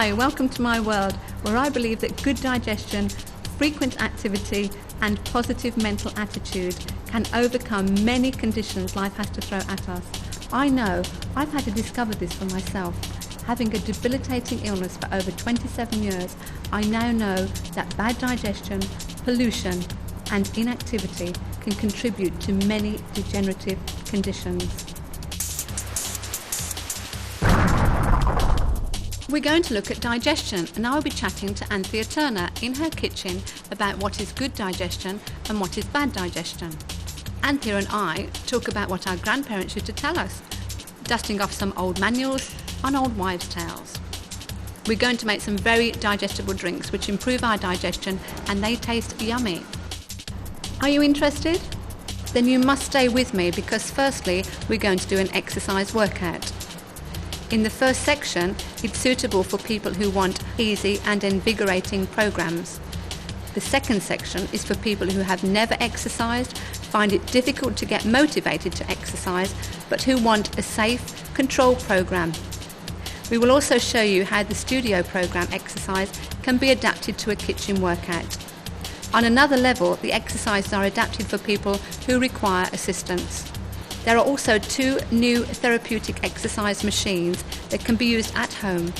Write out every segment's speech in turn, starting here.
Hi, welcome to my world, where I believe that good digestion, frequent activity and positive mental attitude can overcome many conditions life has to throw at us. I know I've had to discover this for myself. Having a debilitating illness for over 27 years, I now know that bad digestion, pollution and inactivity can contribute to many degenerative conditions. We're going to look at digestion, and I'll be chatting to Anthea Turner in her kitchen about what is good digestion and what is bad digestion. Anthea and I talk about what our grandparents used to tell us, dusting off some old manuals on old wives' tales. We're going to make some very digestible drinks which improve our digestion, and they taste yummy. Are you interested? Then you must stay with me, because firstly we're going to do an exercise workout. In the first section, it's suitable for people who want easy and invigorating programs. The second section is for people who have never exercised, find it difficult to get motivated to exercise, but who want a safe, controlled program. We will also show you how the studio program exercise can be adapted to a kitchen workout. On another level, the exercises are adapted for people who require assistance. There are also 2 new therapeutic exercise machines that can be used at home.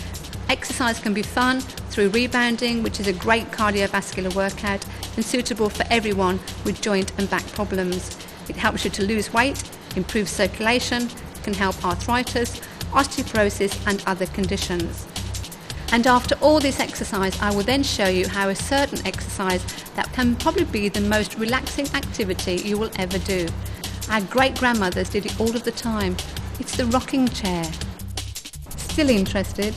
Exercise can be fun through rebounding, which is a great cardiovascular workout and suitable for everyone with joint and back problems. It helps you to lose weight, improve circulation, can help arthritis, osteoporosis and other conditions. And after all this exercise, I will then show you how a certain exercise that can probably be the most relaxing activity you will ever do. Our great-grandmothers did it all of the time. It's the rocking chair. Still interested?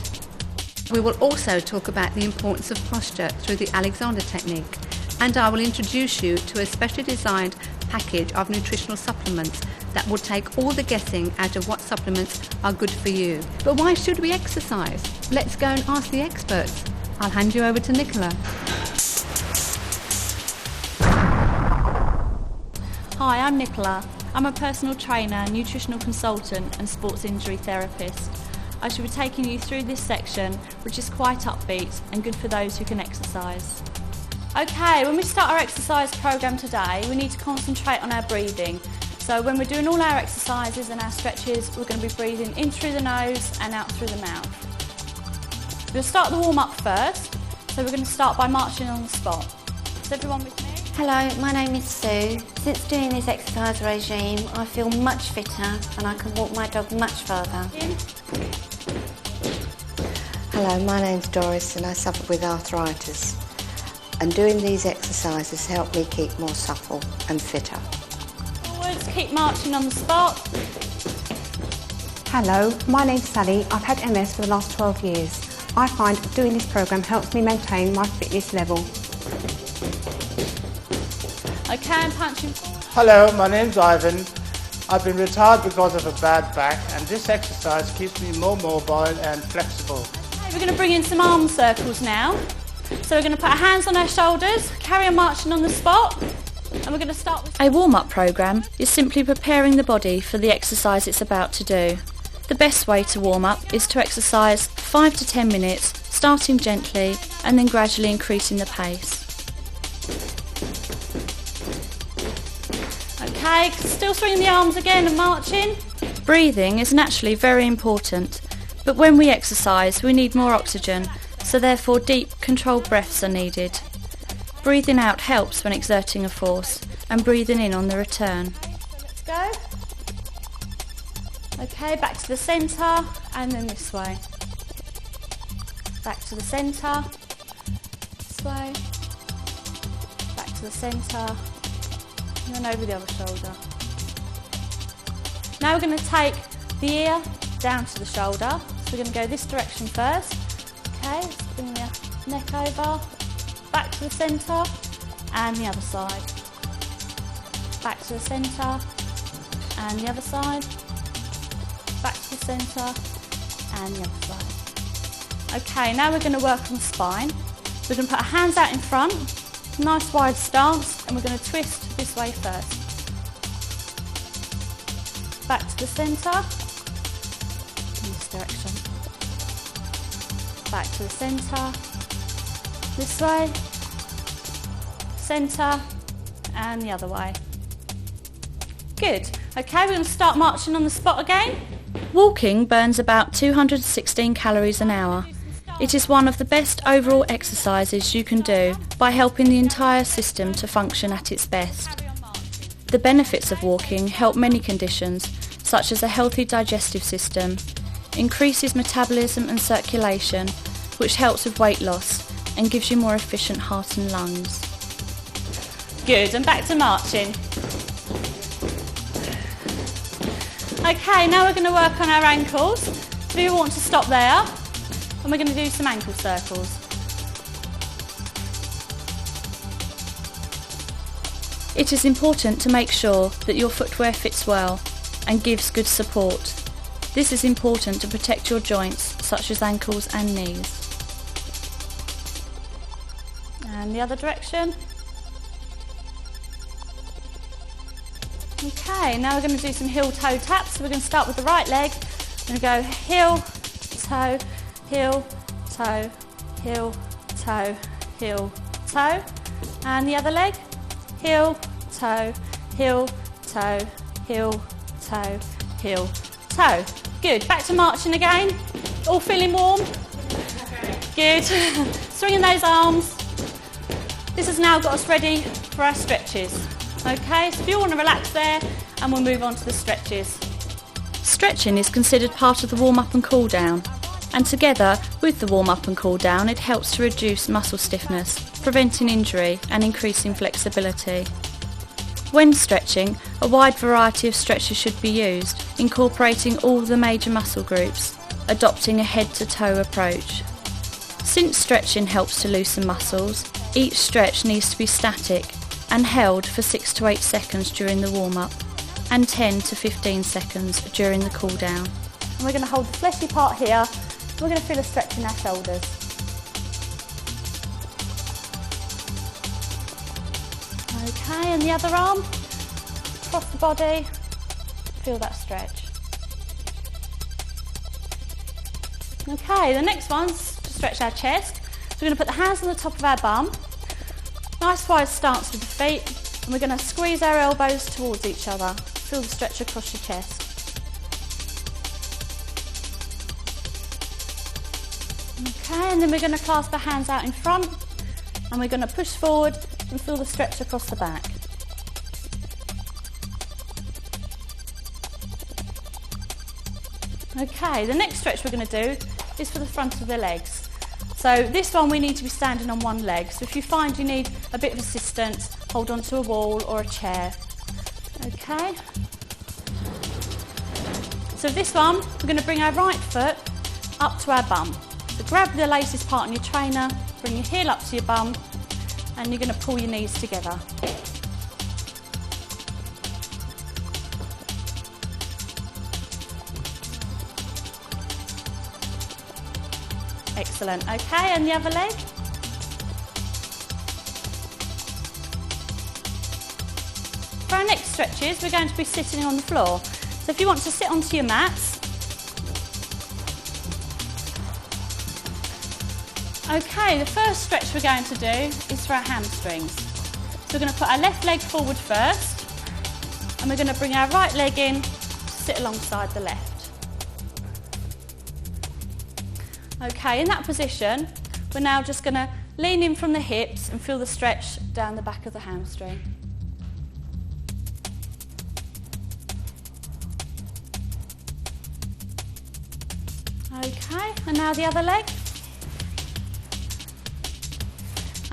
We will also talk about the importance of posture through the Alexander technique, and I will introduce you to a specially designed package of nutritional supplements that will take all the guessing out of what supplements are good for you. But why should we exercise? Let's go and ask the experts. I'll hand you over to Nicola. Hi, I'm Nicola. I'm a personal trainer, nutritional consultant and sports injury therapist. I shall be taking you through this section, which is quite upbeat and good for those who can exercise. Okay, when we start our exercise programme today, we need to concentrate on our breathing. So when we're doing all our exercises and our stretches, we're going to be breathing in through the nose and out through the mouth. We'll start the warm-up first, so we're going to start by marching on the spot. Is everyone with me? Hello, my name is Sue. Since doing this exercise regime, I feel much fitter and I can walk my dog much further. Hello, my name's Doris and I suffer with arthritis. And doing these exercises help me keep more supple and fitter. Forwards, keep marching on the spot. Hello, my name's Sally. I've had MS for the last 12 years. I find doing this programme helps me maintain my fitness level. Okay, I'm punching forward. Hello, my name's Ivan. I've been retired because of a bad back, and this exercise keeps me more mobile and flexible. Okay, we're going to bring in some arm circles now. So we're going to put our hands on our shoulders, carry on marching on the spot, and we're going to start with... A warm-up programme is simply preparing the body for the exercise it's about to do. The best way to warm up is to exercise 5 to 10 minutes, starting gently and then gradually increasing the pace. Okay, still swinging the arms again and marching. Breathing is naturally very important, but when we exercise we need more oxygen, so therefore deep, controlled breaths are needed. Breathing out helps when exerting a force, and breathing in on the return. Let's go. Okay, back to the centre, and then this way. Back to the centre, this way, back to the centre, and then over the other shoulder. Now we're going to take the ear down to the shoulder. So we're going to go this direction first. Okay, let's bring the neck over, back to the centre, and the other side. Back to the centre, and the other side. Back to the centre, and the other side. Okay, now we're going to work on the spine. So we're going to put our hands out in front, nice wide stance, and we're going to twist this way first. Back to the centre, in this direction. back to the centre, this way, centre, and the other way. Good. Okay, we're going to start marching on the spot again. Walking burns about 216 calories an hour. It is one of the best overall exercises you can do by helping the entire system to function at its best. The benefits of walking help many conditions, such as a healthy digestive system, increases metabolism and circulation, which helps with weight loss and gives you more efficient heart and lungs. Good, and back to marching. Okay, now we're going to work on our ankles. So we want to stop there, and we're going to do some ankle circles. It is important to make sure that your footwear fits well and gives good support. This is important to protect your joints, such as ankles and knees. And the other direction. Okay, now we're going to do some heel-toe taps. So we're going to start with the right leg. We're going to go heel, toe, heel, toe, heel, toe, heel, toe. And the other leg, heel, toe, heel, toe, heel, toe, heel, toe. Good, back to marching again. All feeling warm? Good. Swinging those arms. This has now got us ready for our stretches. Okay, so if you want to relax there, and we'll move on to the stretches. Stretching is considered part of the warm-up and cool-down, and together with the warm-up and cool-down, it helps to reduce muscle stiffness, preventing injury and increasing flexibility. When stretching, a wide variety of stretches should be used, incorporating all the major muscle groups, adopting a head-to-toe approach. Since stretching helps to loosen muscles, each stretch needs to be static and held for 6 to 8 seconds during the warm-up and 10 to 15 seconds during the cool-down. And we're going to hold the fleshy part here. We're going to feel a stretch in our shoulders. Okay, and the other arm, across the body, feel that stretch. Okay, the next one's to stretch our chest. So we're going to put the hands on the top of our bum. Nice wide stance with the feet, and we're going to squeeze our elbows towards each other. Feel the stretch across your chest. Okay, and then we're going to clasp our hands out in front, and we're going to push forward and feel the stretch across the back. Okay, the next stretch we're going to do is for the front of the legs. So this one we need to be standing on one leg. So if you find you need a bit of assistance, hold on to a wall or a chair. Okay. So this one, we're going to bring our right foot up to our bum. So grab the latest part on your trainer, bring your heel up to your bum, and you're going to pull your knees together. Excellent. Okay, and the other leg. For our next stretches, we're going to be sitting on the floor. So if you want to sit onto your mats. Okay, the first stretch we're going to do is for our hamstrings. So we're going to put our left leg forward first, and we're going to bring our right leg in to sit alongside the left. Okay, in that position, we're now just going to lean in from the hips and feel the stretch down the back of the hamstring. Okay, and now the other leg.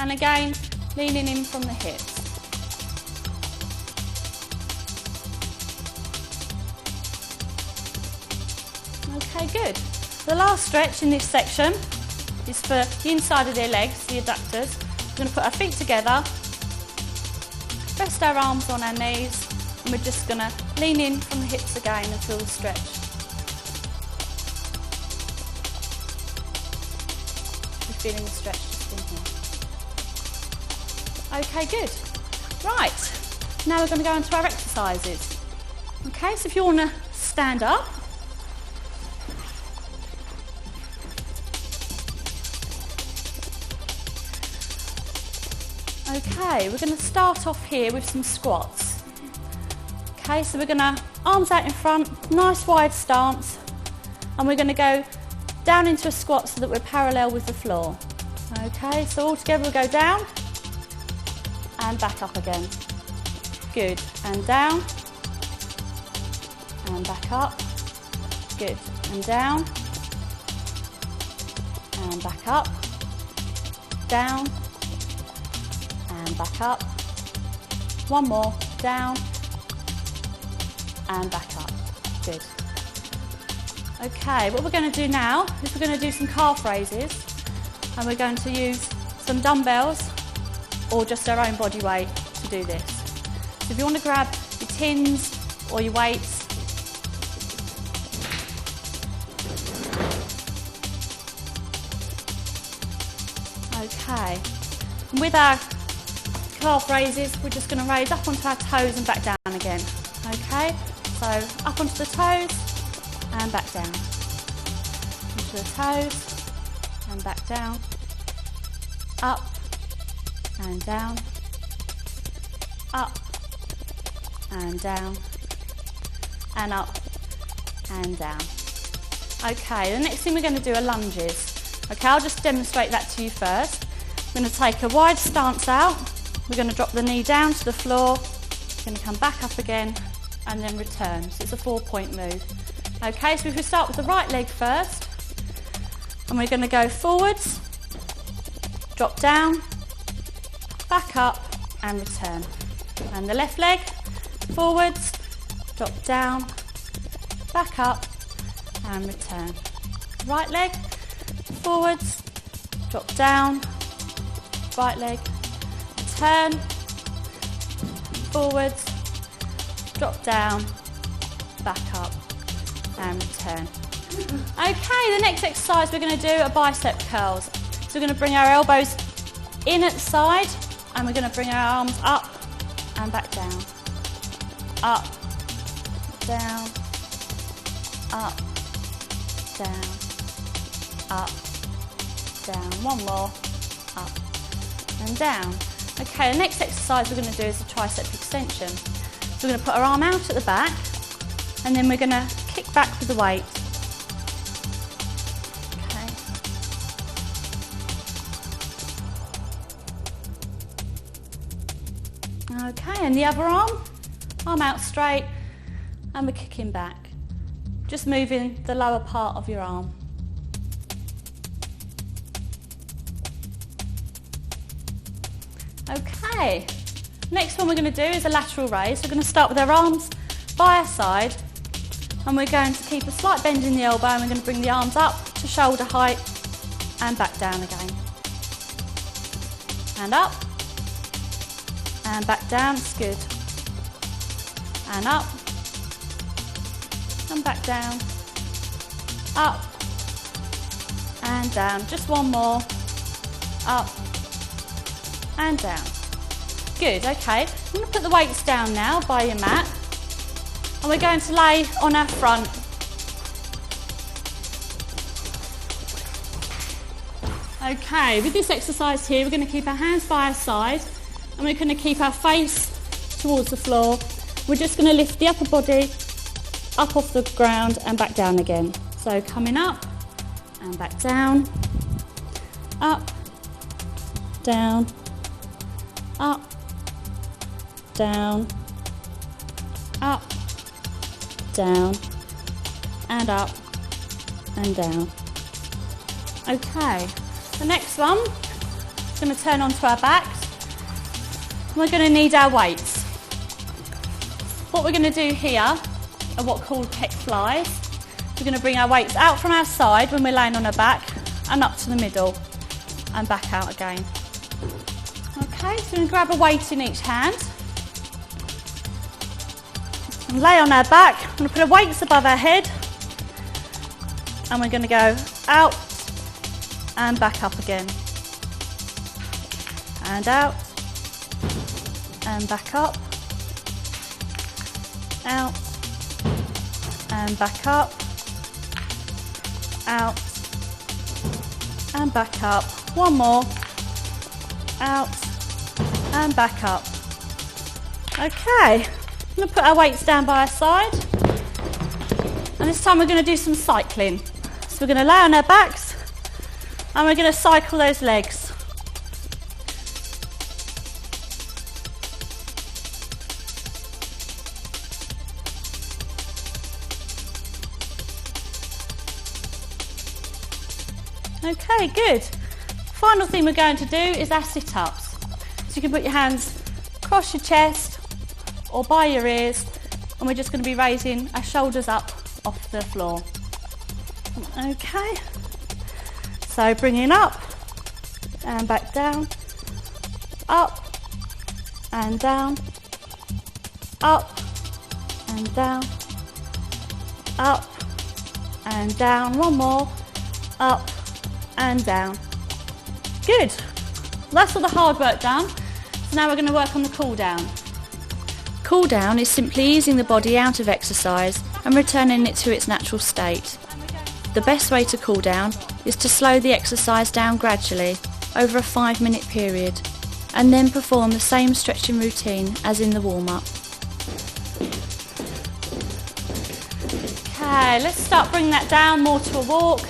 And again, leaning in from the hips. Okay, good. The last stretch in this section is for the inside of their legs, the adductors. We're going to put our feet together, rest our arms on our knees, and we're just going to lean in from the hips again and feel the stretch. You're feeling the stretch just in here. Okay, good. Right, now we're going to go into our exercises. Okay, so if you want to stand up. Okay, we're going to start off here with some squats. Okay, so we're going to arms out in front, nice wide stance, and we're going to go down into a squat so that we're parallel with the floor. Okay, so all together we'll go down and back up again. Good, and down and back up. Good, and down and back up, down and back up. One more, down and back up. Good. Okay, what we're going to do now is we're going to do some calf raises, and we're going to use some dumbbells or just our own body weight to do this. So if you want to grab your tins or your weights, okay. And with our calf raises, we're just going to raise up onto our toes and back down again. Okay, so up onto the toes and back down. Onto the toes and back down. Up and down. Up and down. And up and down. Okay, the next thing we're going to do are lunges. Okay, I'll just demonstrate that to you first. We're going to take a wide stance out. We're going to drop the knee down to the floor. We're going to come back up again and then return. So it's a 4-point move. Okay, so if we start with the right leg first, and we're going to go forwards, drop down, back up and return. And the left leg, forwards, drop down, back up and return. Right leg, forwards, drop down, right leg, turn, forwards, drop down, back up and return. Okay, the next exercise we're going to do are bicep curls. So we're going to bring our elbows in at the side and we're going to bring our arms up and back down. Up, down, up, down, up, down. One more, up and down. Okay, the next exercise we're going to do is a tricep extension. So we're going to put our arm out at the back and then we're going to kick back with the weight. Okay, and the other arm out straight, and we're kicking back. Just moving the lower part of your arm. Okay, next one we're going to do is a lateral raise. We're going to start with our arms by our side, and we're going to keep a slight bend in the elbow, and we're going to bring the arms up to shoulder height, and back down again. And up. And back down, it's good. And up. And back down. Up. And down. Just one more. Up. And down. Good, okay. I'm going to put the weights down now by your mat. And we're going to lay on our front. Okay, with this exercise here, we're going to keep our hands by our side. And we're going to keep our face towards the floor. We're just going to lift the upper body up off the ground and back down again. So coming up and back down, up, down, up, down, up, down, and up and down. Okay, the next one, we're going to turn onto our backs. We're going to need our weights. What we're going to do here are what are called pec flies. We're going to bring our weights out from our side when we're laying on our back and up to the middle and back out again. Okay, so we're going to grab a weight in each hand and lay on our back. We're going to put our weights above our head and we're going to go out and back up again. And out. And back up, out, and back up, out, and back up. One more, out, and back up. Okay, I'm going to put our weights down by our side, and this time we're going to do some cycling. So we're going to lay on our backs and we're going to cycle those legs. Okay, good. Final thing we're going to do is our sit-ups. So you can put your hands across your chest or by your ears, and we're just going to be raising our shoulders up off the floor. Okay, so bringing up and back down, up and down, up and down, up and down. One more, up and down. Good. That's all the hard work done. So now we're going to work on the cool down. Cool down is simply easing the body out of exercise and returning it to its natural state. The best way to cool down is to slow the exercise down gradually over a 5-minute period and then perform the same stretching routine as in the warm-up. Okay, let's start bringing that down more to a walk.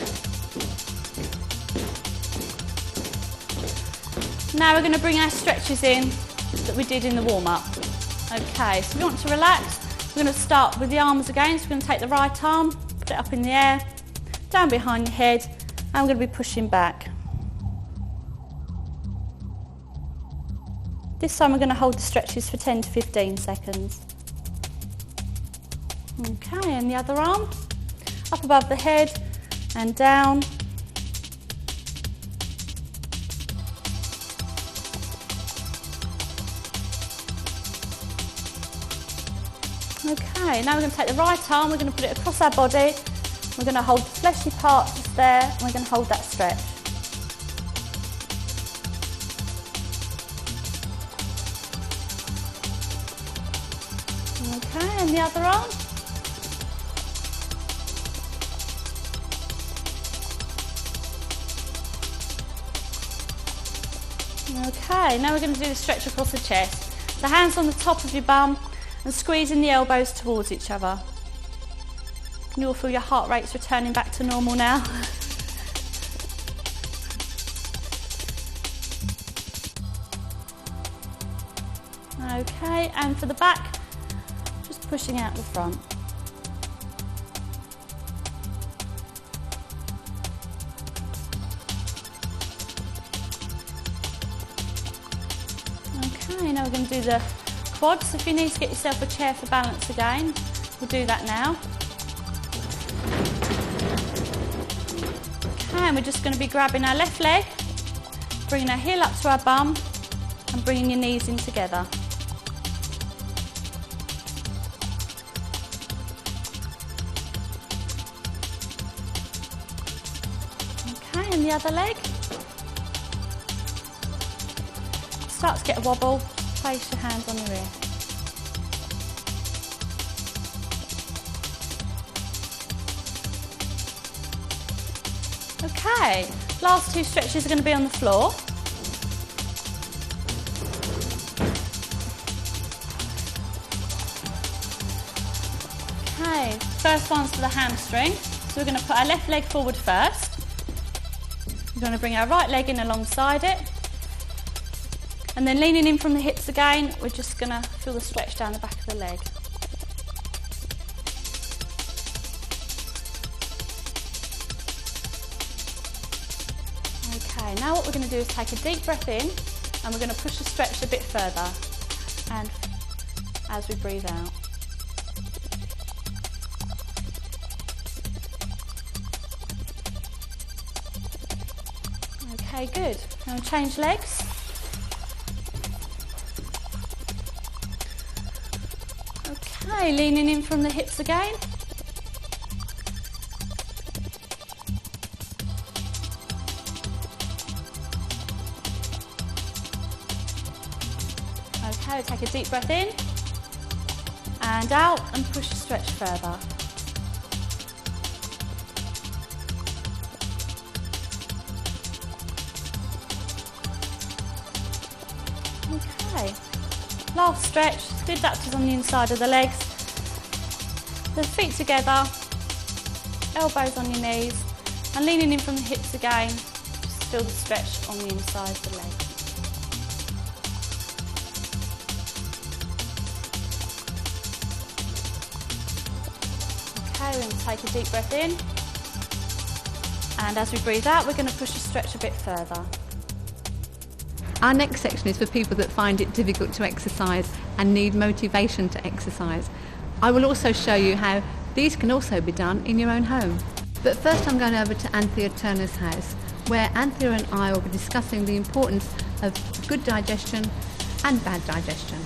Now we're going to bring our stretches in that we did in the warm-up. Okay, so if you want to relax, we're going to start with the arms again. So we're going to take the right arm, put it up in the air, down behind your head, and we're going to be pushing back. This time we're going to hold the stretches for 10 to 15 seconds. Okay, and the other arm, up above the head and down. Okay, now we're going to take the right arm, we're going to put it across our body, we're going to hold the fleshy part just there, and we're going to hold that stretch. Okay, and the other arm. Okay, now we're going to do the stretch across the chest. The hands on the top of your bum and squeezing the elbows towards each other. You'll feel your heart rate's returning back to normal now. Okay, and for the back, just pushing out the front. Okay, now we're going to do the quads. If you need to get yourself a chair for balance again, we'll do that now. Okay, and we're just going to be grabbing our left leg, bringing our heel up to our bum and bringing your knees in together. Okay, and the other leg. Start to get a wobble. Place your hands on your ear. Okay, last two stretches are going to be on the floor. Okay, first one's for the hamstring. So we're going to put our left leg forward first. We're going to bring our right leg in alongside it. And then leaning in from the hips again, we're just going to feel the stretch down the back of the leg. Okay, now what we're going to do is take a deep breath in and we're going to push the stretch a bit further and as we breathe out. Okay, good. Now we'll change legs. Okay, leaning in from the hips again. Okay, take a deep breath in and out and push the stretch further. Okay. Okay, last stretch, the abductors on the inside of the legs, the feet together, elbows on your knees, and leaning in from the hips again, just feel the stretch on the inside of the legs. Okay, we're going to take a deep breath in, and as we breathe out, we're going to push the stretch a bit further. Our next section is for people that find it difficult to exercise and need motivation to exercise. I will also show you how these can also be done in your own home. But first I'm going over to Anthea Turner's house, where Anthea and I will be discussing the importance of good digestion and bad digestion.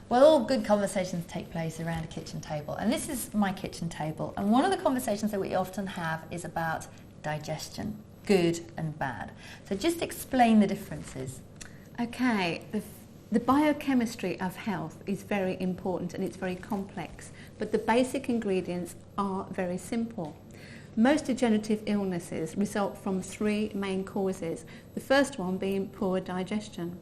Well, all good conversations take place around a kitchen table, and this is my kitchen table, and one of the conversations that we often have is about digestion, good and bad. So just explain the differences. Okay, the biochemistry of health is very important and it's very complex, but the basic ingredients are very simple. Most degenerative illnesses result from three main causes, the first one being poor digestion.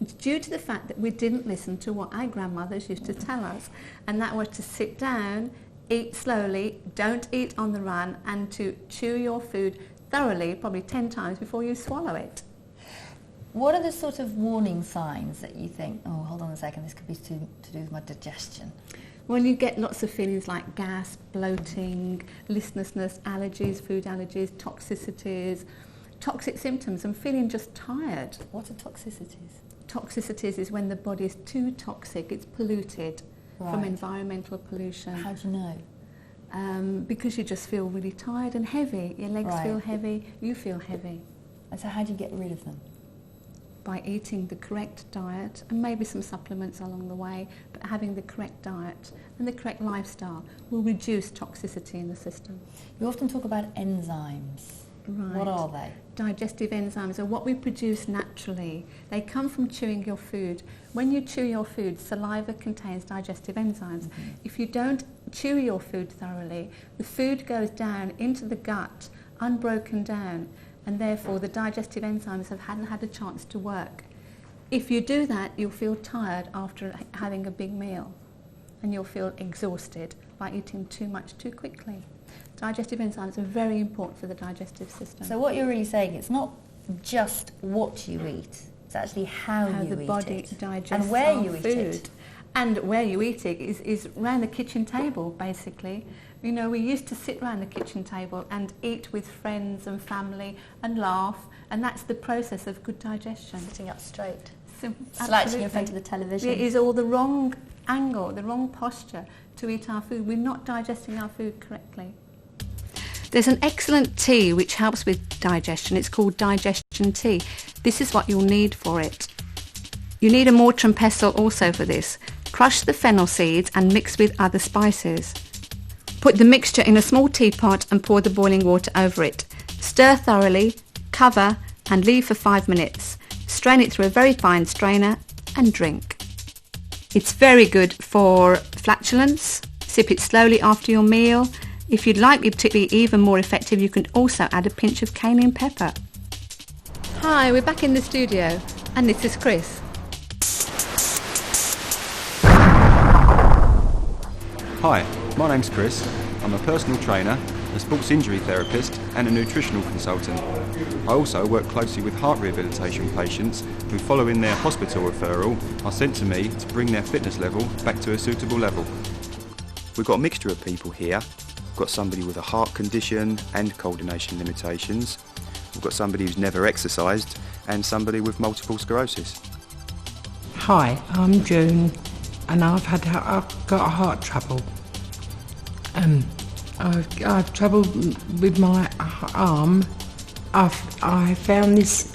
It's due to the fact that we didn't listen to what our grandmothers used to tell us, and that was to sit down, eat slowly, don't eat on the run, and to chew your food thoroughly, probably 10 times before you swallow it. What are the sort of warning signs that you think, oh, hold on a second, this could be to do with my digestion? Well, you get lots of feelings like gas, bloating, listlessness, allergies, food allergies, toxicities, toxic symptoms, and feeling just tired. What are toxicities? Toxicities is when the body is too toxic, it's polluted. From Right. environmental pollution. How do you know? Because you just feel really tired and heavy. Your legs Right. feel heavy, you feel heavy. And so how do you get rid of them? By eating the correct diet, and maybe some supplements along the way, but having the correct diet and the correct lifestyle will reduce toxicity in the system. You often talk about enzymes. Right. What are they? Digestive enzymes are what we produce naturally. They come from chewing your food. When you chew your food, saliva contains digestive enzymes. Mm-hmm. If you don't chew your food thoroughly, the food goes down into the gut, unbroken down, and therefore the digestive enzymes hadn't had a chance to work. If you do that, you'll feel tired after having a big meal, and you'll feel exhausted by eating too much too quickly. Digestive enzymes are very important for the digestive system. So what you're really saying, it's not just what you eat, it's actually how you the eat body it. digests And where our you eat food. it. And where you eat it is around the kitchen table, basically. You know, we used to sit around the kitchen table and eat with friends and family and laugh, and that's the process of good digestion. Sitting up straight. Absolutely. Slouching in front of the television. It is all the wrong angle, the wrong posture to eat our food. We're not digesting our food correctly. There's an excellent tea which helps with digestion. It's called digestion tea. This is what you'll need for it. You need a mortar and pestle also for this. Crush the fennel seeds and mix with other spices. Put the mixture in a small teapot and pour the boiling water over it. Stir thoroughly, cover and leave for 5 minutes. Strain it through a very fine strainer and drink. It's very good for flatulence. Sip it slowly after your meal. If you'd like to be particularly even more effective, you can also add a pinch of cayenne pepper. Hi, we're back in the studio, and this is Chris. Hi, my name's Chris. I'm a personal trainer, a sports injury therapist and a nutritional consultant. I also work closely with heart rehabilitation patients who, following their hospital referral, are sent to me to bring their fitness level back to a suitable level. We've got a mixture of people here. We've got somebody with a heart condition and coordination limitations. We've got somebody who's never exercised and somebody with multiple sclerosis. Hi, I'm June, and I've got heart trouble. I've trouble with my arm. I found this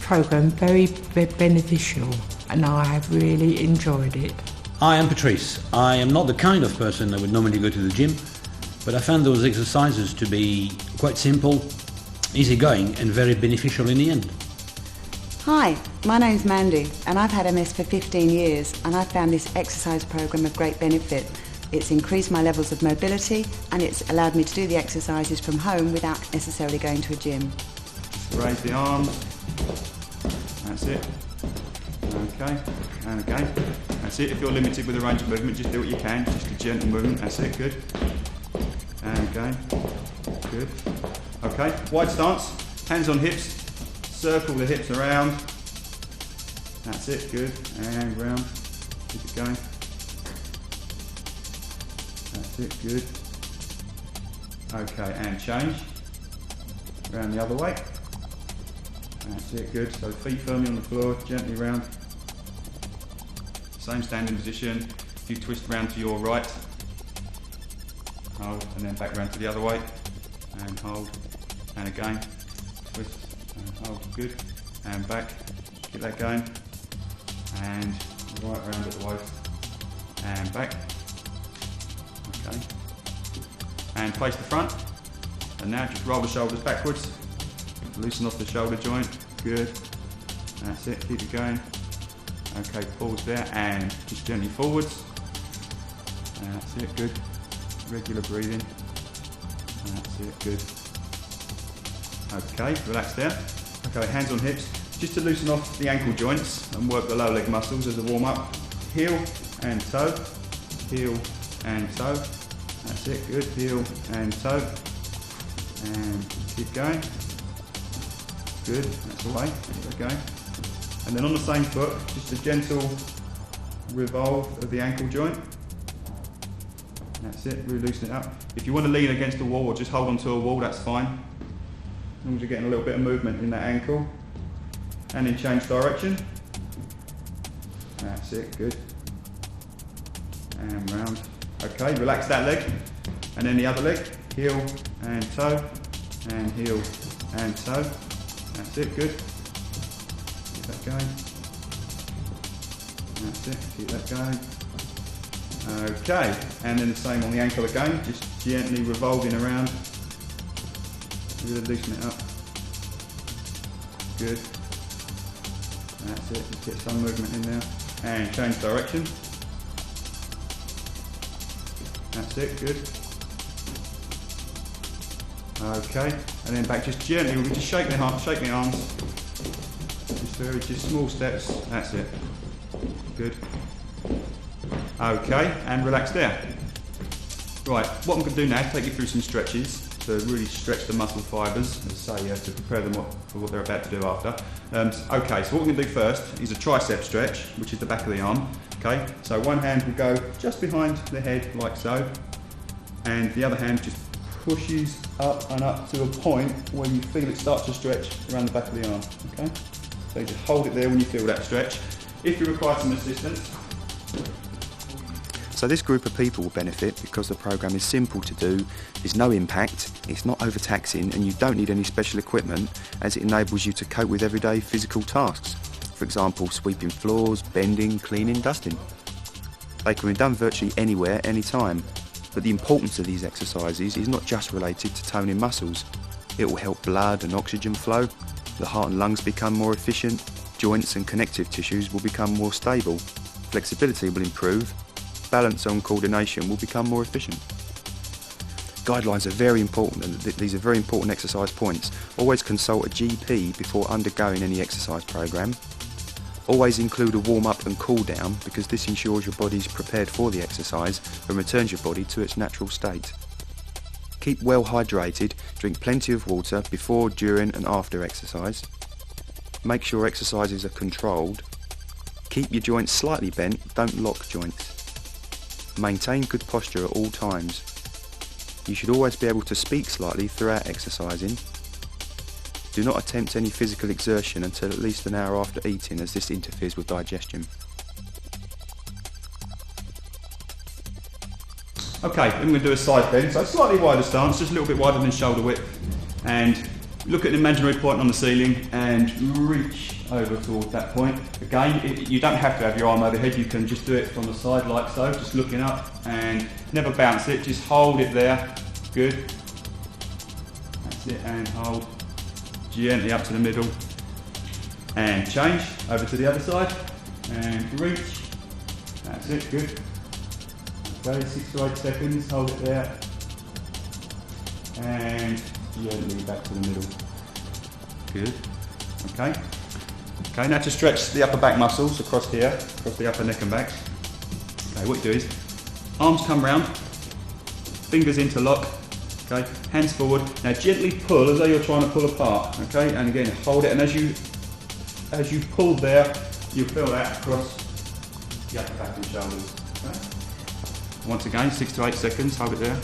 program very beneficial, and I have really enjoyed it. I am Patrice. I am not the kind of person that would normally go to the gym, but I found those exercises to be quite simple, easygoing and very beneficial in the end. Hi, my name's Mandy and I've had MS for 15 years and I found this exercise program of great benefit. It's increased my levels of mobility and it's allowed me to do the exercises from home without necessarily going to a gym. Raise the arms. That's it. Okay, and again. That's it. If you're limited with a range of movement, just do what you can. Just a gentle movement. That's it. Good. And again. Good. Okay, wide stance. Hands on hips. Circle the hips around. That's it. Good. And round. Keep it going. That's it. Good. Okay, and change. Round the other way. That's it, good. So feet firmly on the floor, gently round. Same standing position. If you twist round to your right, hold, and then back round to the other way, and hold, and again, twist, and hold, good, and back, keep that going, and right round at the waist, and back, okay, and face the front, and now just roll the shoulders backwards. Loosen off the shoulder joint, good. That's it, keep it going. Okay, pause there and just gently forwards. That's it, good. Regular breathing. That's it, good. Okay, relax there. Okay, hands on hips. Just to loosen off the ankle joints and work the lower leg muscles as a warm up. Heel and toe, heel and toe. That's it, good. Heel and toe. And keep going. Good, that's the way, okay. And then on the same foot, just a gentle revolve of the ankle joint. That's it, really loosen it up. If you want to lean against the wall or just hold onto a wall, that's fine. As long as you're getting a little bit of movement in that ankle. And then change direction. That's it, good. And round. Okay, relax that leg. And then the other leg, heel and toe, and heel and toe. That's it, good. Keep that going. That's it, keep that going. Okay, and then the same on the ankle again, just gently revolving around. Really loosen it up. Good. That's it, just get some movement in there. And change direction. That's it, good. Okay, and then back just gently, we just shake the arms, just small steps, that's it, good. Okay, and relax there. Right, what I'm going to do now is take you through some stretches to really stretch the muscle fibres, as I say, to prepare them for what they're about to do after. Okay, so what we're going to do first is a tricep stretch, which is the back of the arm. Okay, so one hand will go just behind the head like so, and the other hand just pushes up and up to a point where you feel it start to stretch around the back of the arm, okay? So you just hold it there when you feel that stretch. If you require some assistance. So this group of people will benefit because the programme is simple to do, there's no impact, it's not overtaxing, and you don't need any special equipment as it enables you to cope with everyday physical tasks. For example, sweeping floors, bending, cleaning, dusting. They can be done virtually anywhere, anytime. But the importance of these exercises is not just related to toning muscles. It will help blood and oxygen flow, the heart and lungs become more efficient, joints and connective tissues will become more stable, flexibility will improve, balance and coordination will become more efficient. Guidelines are very important, and these are very important exercise points. Always consult a GP before undergoing any exercise programme. Always include a warm-up and cool-down because this ensures your body is prepared for the exercise and returns your body to its natural state. Keep well hydrated, drink plenty of water before, during and after exercise. Make sure exercises are controlled. Keep your joints slightly bent, don't lock joints. Maintain good posture at all times. You should always be able to speak slightly throughout exercising. Do not attempt any physical exertion until at least an hour after eating, as this interferes with digestion. Okay, then we're going to do a side bend, so slightly wider stance, just a little bit wider than shoulder width, and look at an imaginary point on the ceiling and reach over towards that point. Again, you don't have to have your arm overhead, you can just do it from the side like so, just looking up, and never bounce it, just hold it there, good. That's it, and hold. Gently up to the middle, and change, over to the other side, and reach, that's it, good. Okay, 6 to 8 seconds, hold it there, and gently back to the middle. Good. Okay. Okay, now to stretch the upper back muscles across here, across the upper neck and back. Okay, what you do is, arms come round, fingers interlock, okay, hands forward. Now gently pull as though you're trying to pull apart, okay, and again hold it, and as you pull there, you feel that across the upper back and shoulders. Okay. Once again, 6 to 8 seconds, hold it there.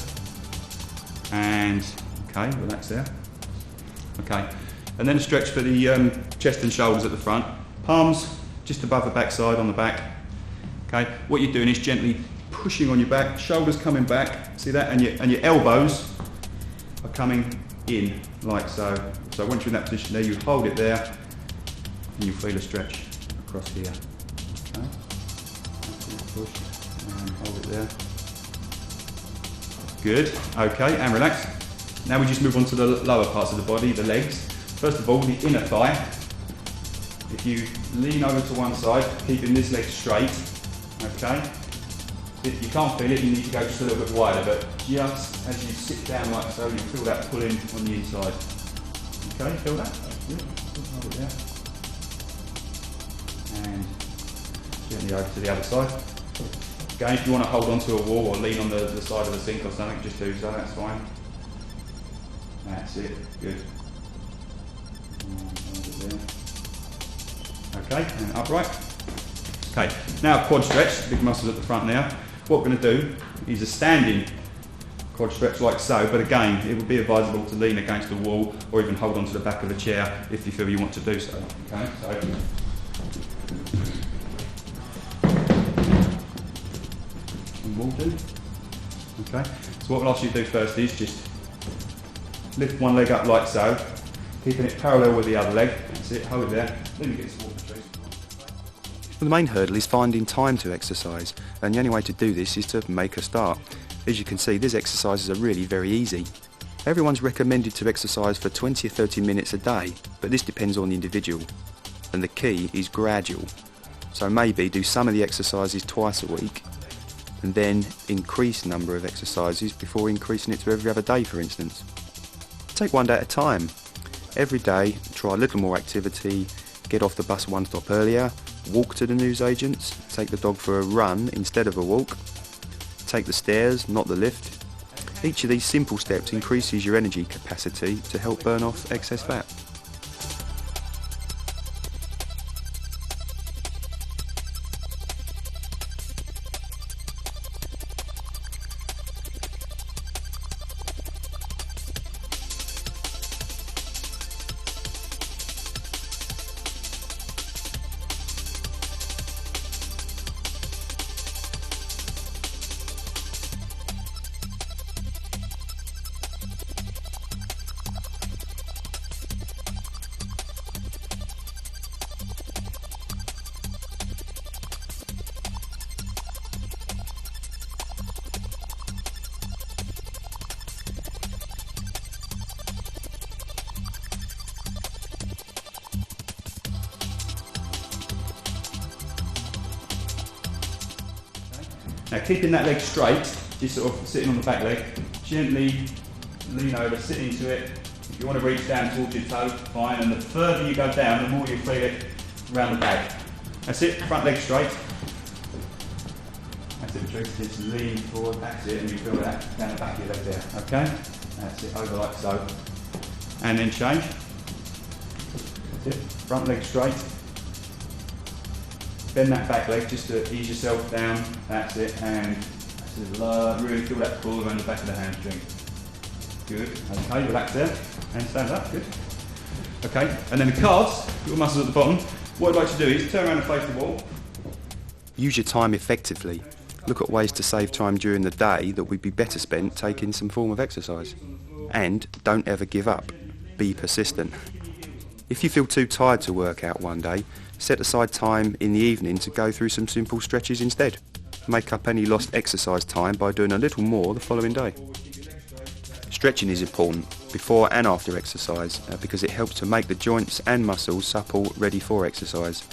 And, okay, relax there. Okay, and then a stretch for the chest and shoulders at the front. Palms just above the backside on the back. Okay, what you're doing is gently pushing on your back, shoulders coming back, see that? And your elbows are coming in, like so. So once you're in that position there, you hold it there, and you feel a stretch across here. Okay, push, and hold it there. Good, okay, and relax. Now we just move on to the lower parts of the body, the legs. First of all, the inner thigh. If you lean over to one side, keeping this leg straight, okay? If you can't feel it, you need to go just a little bit wider, but just as you sit down like so, you feel that pulling on the inside. Okay, feel that? Good, hold it there. And gently over to the other side. Again, if you want to hold onto a wall or lean on the side of the sink or something, just do so, that's fine. That's it, good. Okay, and upright. Okay, now quad stretch, big muscles at the front now. What we're going to do is a standing quad stretch like so, but again, it would be advisable to lean against the wall or even hold onto the back of a chair if you feel you want to do so. Okay, so. Will do. Okay, so what we'll ask you to do first is just lift one leg up like so, keeping it parallel with the other leg. That's it, hold it there. Then you get some water, please. The main hurdle is finding time to exercise, and the only way to do this is to make a start. As you can see, these exercises are really very easy. Everyone's recommended to exercise for 20 or 30 minutes a day, but this depends on the individual. And the key is gradual. So maybe do some of the exercises twice a week, and then increase the number of exercises before increasing it to every other day, for instance. Take one day at a time. Every day, try a little more activity, get off the bus one stop earlier, walk to the newsagents, take the dog for a run instead of a walk, take the stairs, not the lift. Each of these simple steps increases your energy capacity to help burn off excess fat. Now keeping that leg straight, just sort of sitting on the back leg, gently lean over, sit into it. If you want to reach down towards your toe, fine, and the further you go down, the more you feel it around the back. That's it, front leg straight. That's it, Patrice, just lean forward, that's it, and you feel that down the back of your leg there, okay? That's it, over like so. And then change. That's it, front leg straight. Bend that back leg just to ease yourself down, that's it, and that's it, really feel that pull around the back of the hamstring. Good, okay, relax there, and stand up, good. Okay, and then the calves, your muscles at the bottom, what I'd like to do is turn around and face the wall. Use your time effectively. Look at ways to save time during the day that would be better spent taking some form of exercise. And don't ever give up. Be persistent. If you feel too tired to work out one day, set aside time in the evening to go through some simple stretches instead. Make up any lost exercise time by doing a little more the following day. Stretching is important before and after exercise because it helps to make the joints and muscles supple, ready for exercise.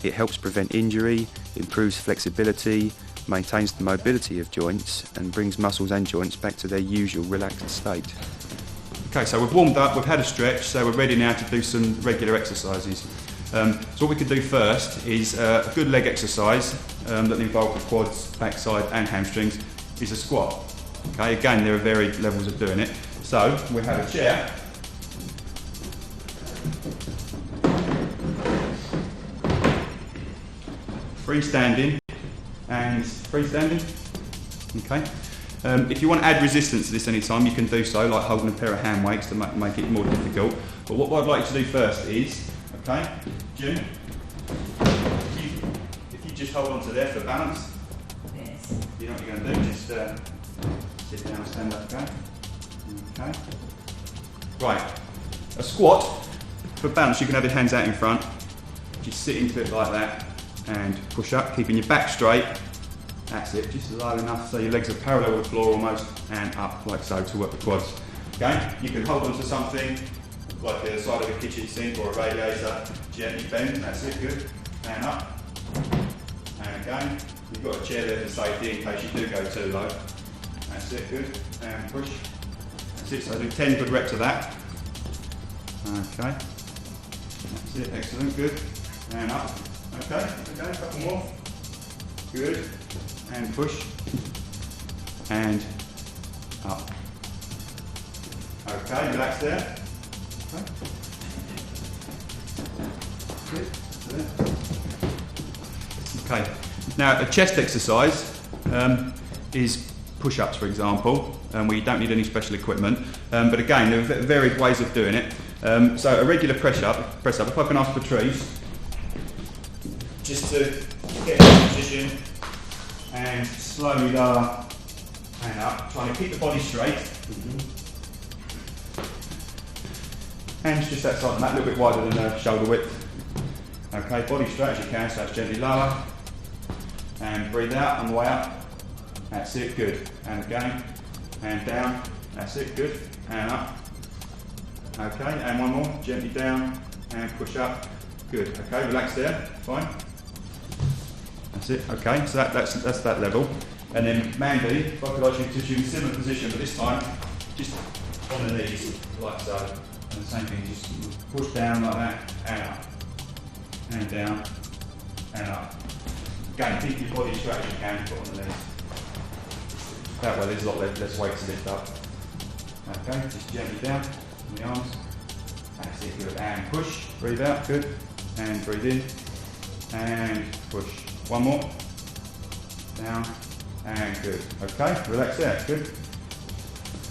It helps prevent injury, improves flexibility, maintains the mobility of joints and brings muscles and joints back to their usual relaxed state. Okay, so we've warmed up, we've had a stretch, so we're ready now to do some regular exercises. So what we could do first is a good leg exercise that involves the quads, backside and hamstrings is a squat. Okay, again there are varied levels of doing it. So we have a chair. Freestanding and freestanding. Okay. If you want to add resistance to this anytime, you can do so, like holding a pair of hand weights to make it more difficult. But what I'd like you to do first is, okay, June, if you just hold on to there for balance. Yes. You know what you're going to do, just sit down, stand up, okay? Okay. Right. A squat, for balance, you can have your hands out in front. Just sit into it like that and push up, keeping your back straight. That's it, just low enough so your legs are parallel with the floor almost, and up like so to work the quads. Okay, you can hold on to something like the side of a kitchen sink or a radiator, gently bend, that's it, good, and up, and again, you've got a chair there for safety in case you do go too low, that's it, good, and push, that's it, so do 10 good reps of that, okay, that's it, excellent, good, and up, okay, a couple more, good, and push, and up. Okay, relax there. Okay, now a chest exercise is push-ups, for example, where you don't need any special equipment, but again, there are varied ways of doing it. So a regular press-up, if I can ask Patrice, just to get in position, and slowly lower and up, trying to keep the body straight. Hands just outside the mat, a little bit wider than the shoulder width. Okay, body straight as you can, so it's gently lower. And breathe out on the way up. That's it, good. And again, and down. That's it, good. And up. Okay, and one more, gently down and push up. Good. Okay, relax there, fine. That's it, okay, so that's that level. And then Mandy, if I could ask you to do a similar position, but this time just on the knees, like so. And the same thing, just push down like that, and up. And down, and up. Again, keep your body straight as you can, put on the knees. That way there's a lot less weight to lift up. Okay, just gently down on the arms. That's it, good. And push, breathe out, good. And breathe in, and push. One more, down, and good. Okay, relax there, good.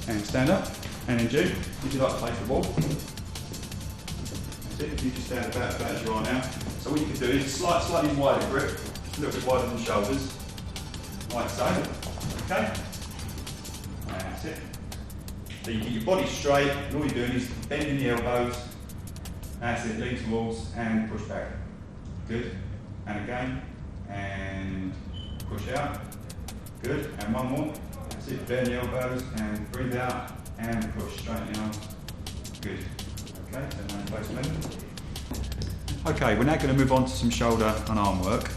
And stand up, and then Jude, would you like to face the wall? That's it, if you just stand about as you are now. So what you can do is slightly wider grip, just a little bit wider than shoulders, like so, okay? And that's it. So you get your body straight, and all you're doing is bending the elbows, that's it, lean towards, and push back. Good, and again. And push out, good, and one more, that's it, bend the elbows and breathe out and push, straighten the arms, good, okay, so now face movement. Okay, we're now going to move on to some shoulder and arm work,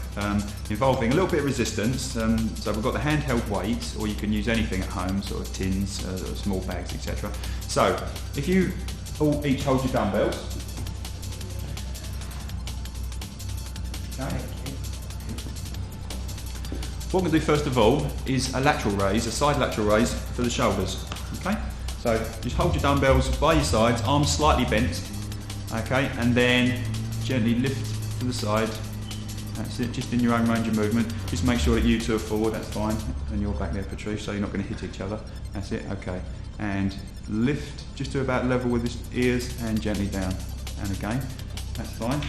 involving a little bit of resistance, so we've got the handheld weights, or you can use anything at home, sort of tins, small bags, etc. So, if you all each hold your dumbbells, okay. What we're going to do first of all is a lateral raise, a side lateral raise for the shoulders. Okay? So just hold your dumbbells by your sides, arms slightly bent. Okay? And then gently lift to the side. That's it, just in your own range of movement. Just make sure that you two are forward, that's fine. And you're back there, Patrice, so you're not going to hit each other. That's it, okay. And lift just to about level with the ears and gently down. And again, that's fine.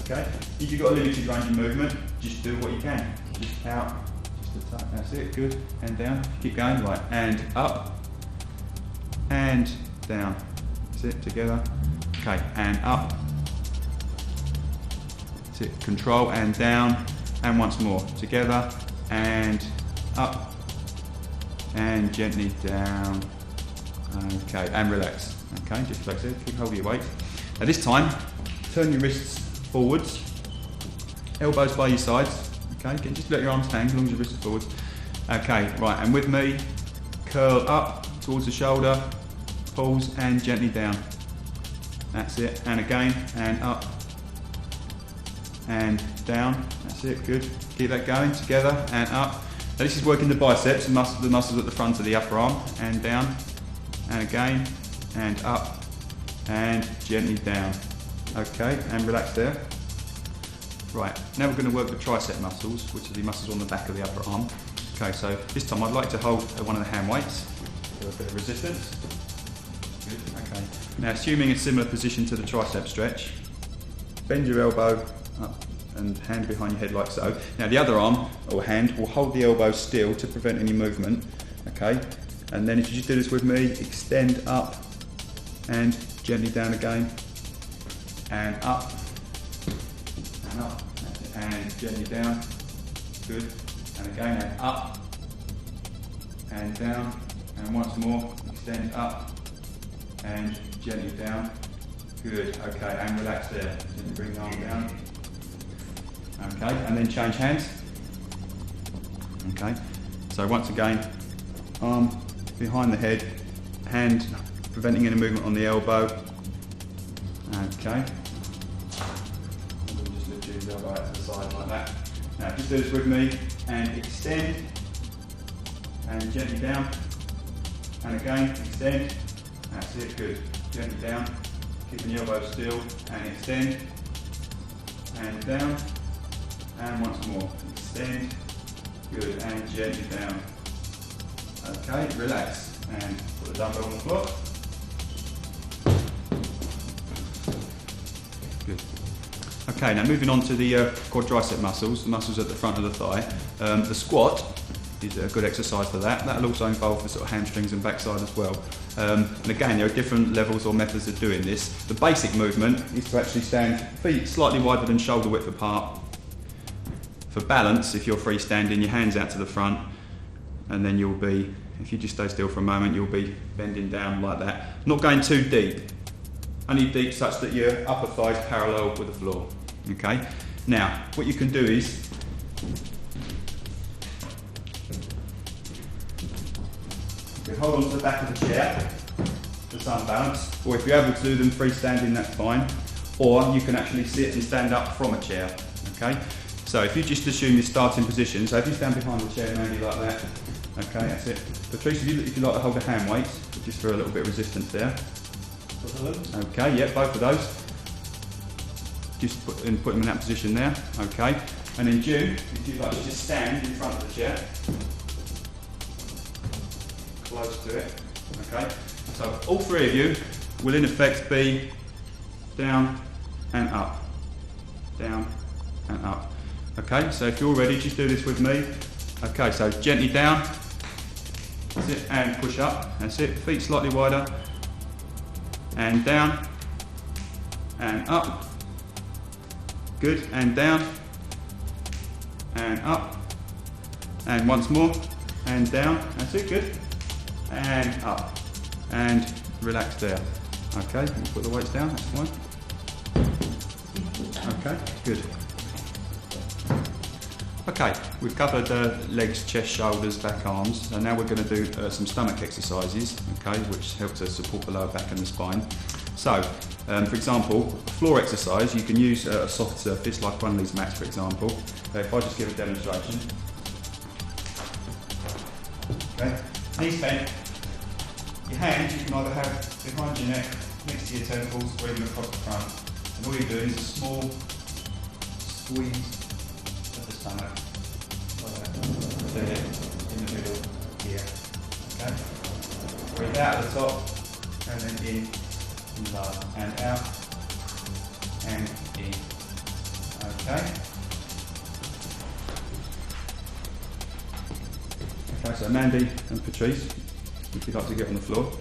Okay? If you've got a limited range of movement, just do what you can. Just out, just a touch, that's it, good, and down, keep going, right, and up, and down, that's it, together, okay, and up, that's it, control, and down, and once more, together, and up, and gently down, okay, and relax, okay, just relax it, keep hold of your weight. Now this time, turn your wrists forwards, elbows by your sides. Okay, just let your arms hang as long as your wrists are forwards. Okay, right, and with me, curl up towards the shoulder, pause and gently down. That's it, and again, and up, and down, that's it, good. Keep that going, together, and up. Now this is working the biceps, the muscles at the front of the upper arm, and down, and again, and up, and gently down. Okay, and relax there. Right, now we're going to work the tricep muscles, which are the muscles on the back of the upper arm. Okay, so this time I'd like to hold one of the hand weights, do a bit of resistance. Good, okay. Now assuming a similar position to the tricep stretch, bend your elbow up and hand behind your head like so. Now the other arm or hand will hold the elbow still to prevent any movement, okay? And then if you just do this with me, extend up and gently down again, and up, and up, and gently down, good, and again, and up, and down, and once more, extend up, and gently down, good, okay, and relax there, gently bring the arm down, okay, and then change hands, okay, so once again, arm behind the head, hand preventing any movement on the elbow, okay, and just lift your elbow out to the side like that. Now just do this with me, and extend, and gently down, and again, extend, that's it, good, gently down, keeping the elbow still, and extend, and down, and once more, extend, good, and gently down. Okay, relax, and put the dumbbell on the floor. Good. Okay, now moving on to the quadricep muscles, the muscles at the front of the thigh. The squat is a good exercise for that. That'll also involve the sort of hamstrings and backside as well. And again, there are different levels or methods of doing this. The basic movement is to actually stand feet slightly wider than shoulder width apart. For balance, if you're freestanding, your hands out to the front, and then you'll be, if you just stay still for a moment, you'll be bending down like that. Not going too deep, only deep such that your upper thigh is parallel with the floor. Okay. Now, what you can do is you can hold on to the back of the chair for some balance, or if you're able to do them freestanding, that's fine. Or you can actually sit and stand up from a chair. Okay. So if you just assume your starting position, so if you stand behind the chair maybe like that, okay, that's it. Patrice, if you like to hold a hand weight, just for a little bit of resistance there. Okay, yeah, both of those. Just put them in that position there, okay. And then June, if you'd like to just stand in front of the chair, close to it, okay. So all three of you will in effect be down and up, down and up. Okay, so if you're ready, just do this with me. Okay, so gently down, that's it, and push up, that's it, feet slightly wider, and down, and up, good, and down, and up, and once more, and down, that's it, good, and up, and relax there. Okay, we'll put the weights down, that's fine. Okay, good. Okay, we've covered legs, chest, shoulders, back, arms, and now we're going to do some stomach exercises, okay, which help to support the lower back and the spine. So, for example, a floor exercise, you can use a soft surface like one of these mats, for example. If I just give a demonstration. Okay, knees bent. Your hands you can either have behind your neck, next to your temples, or even across the front. And all you're doing is a small squeeze of the stomach, there, in the middle, here. Okay? Breathe out at the top, and then in, and lower, and out, and in. Okay? Okay, so Mandy and Patrice, if you'd like to get on the floor.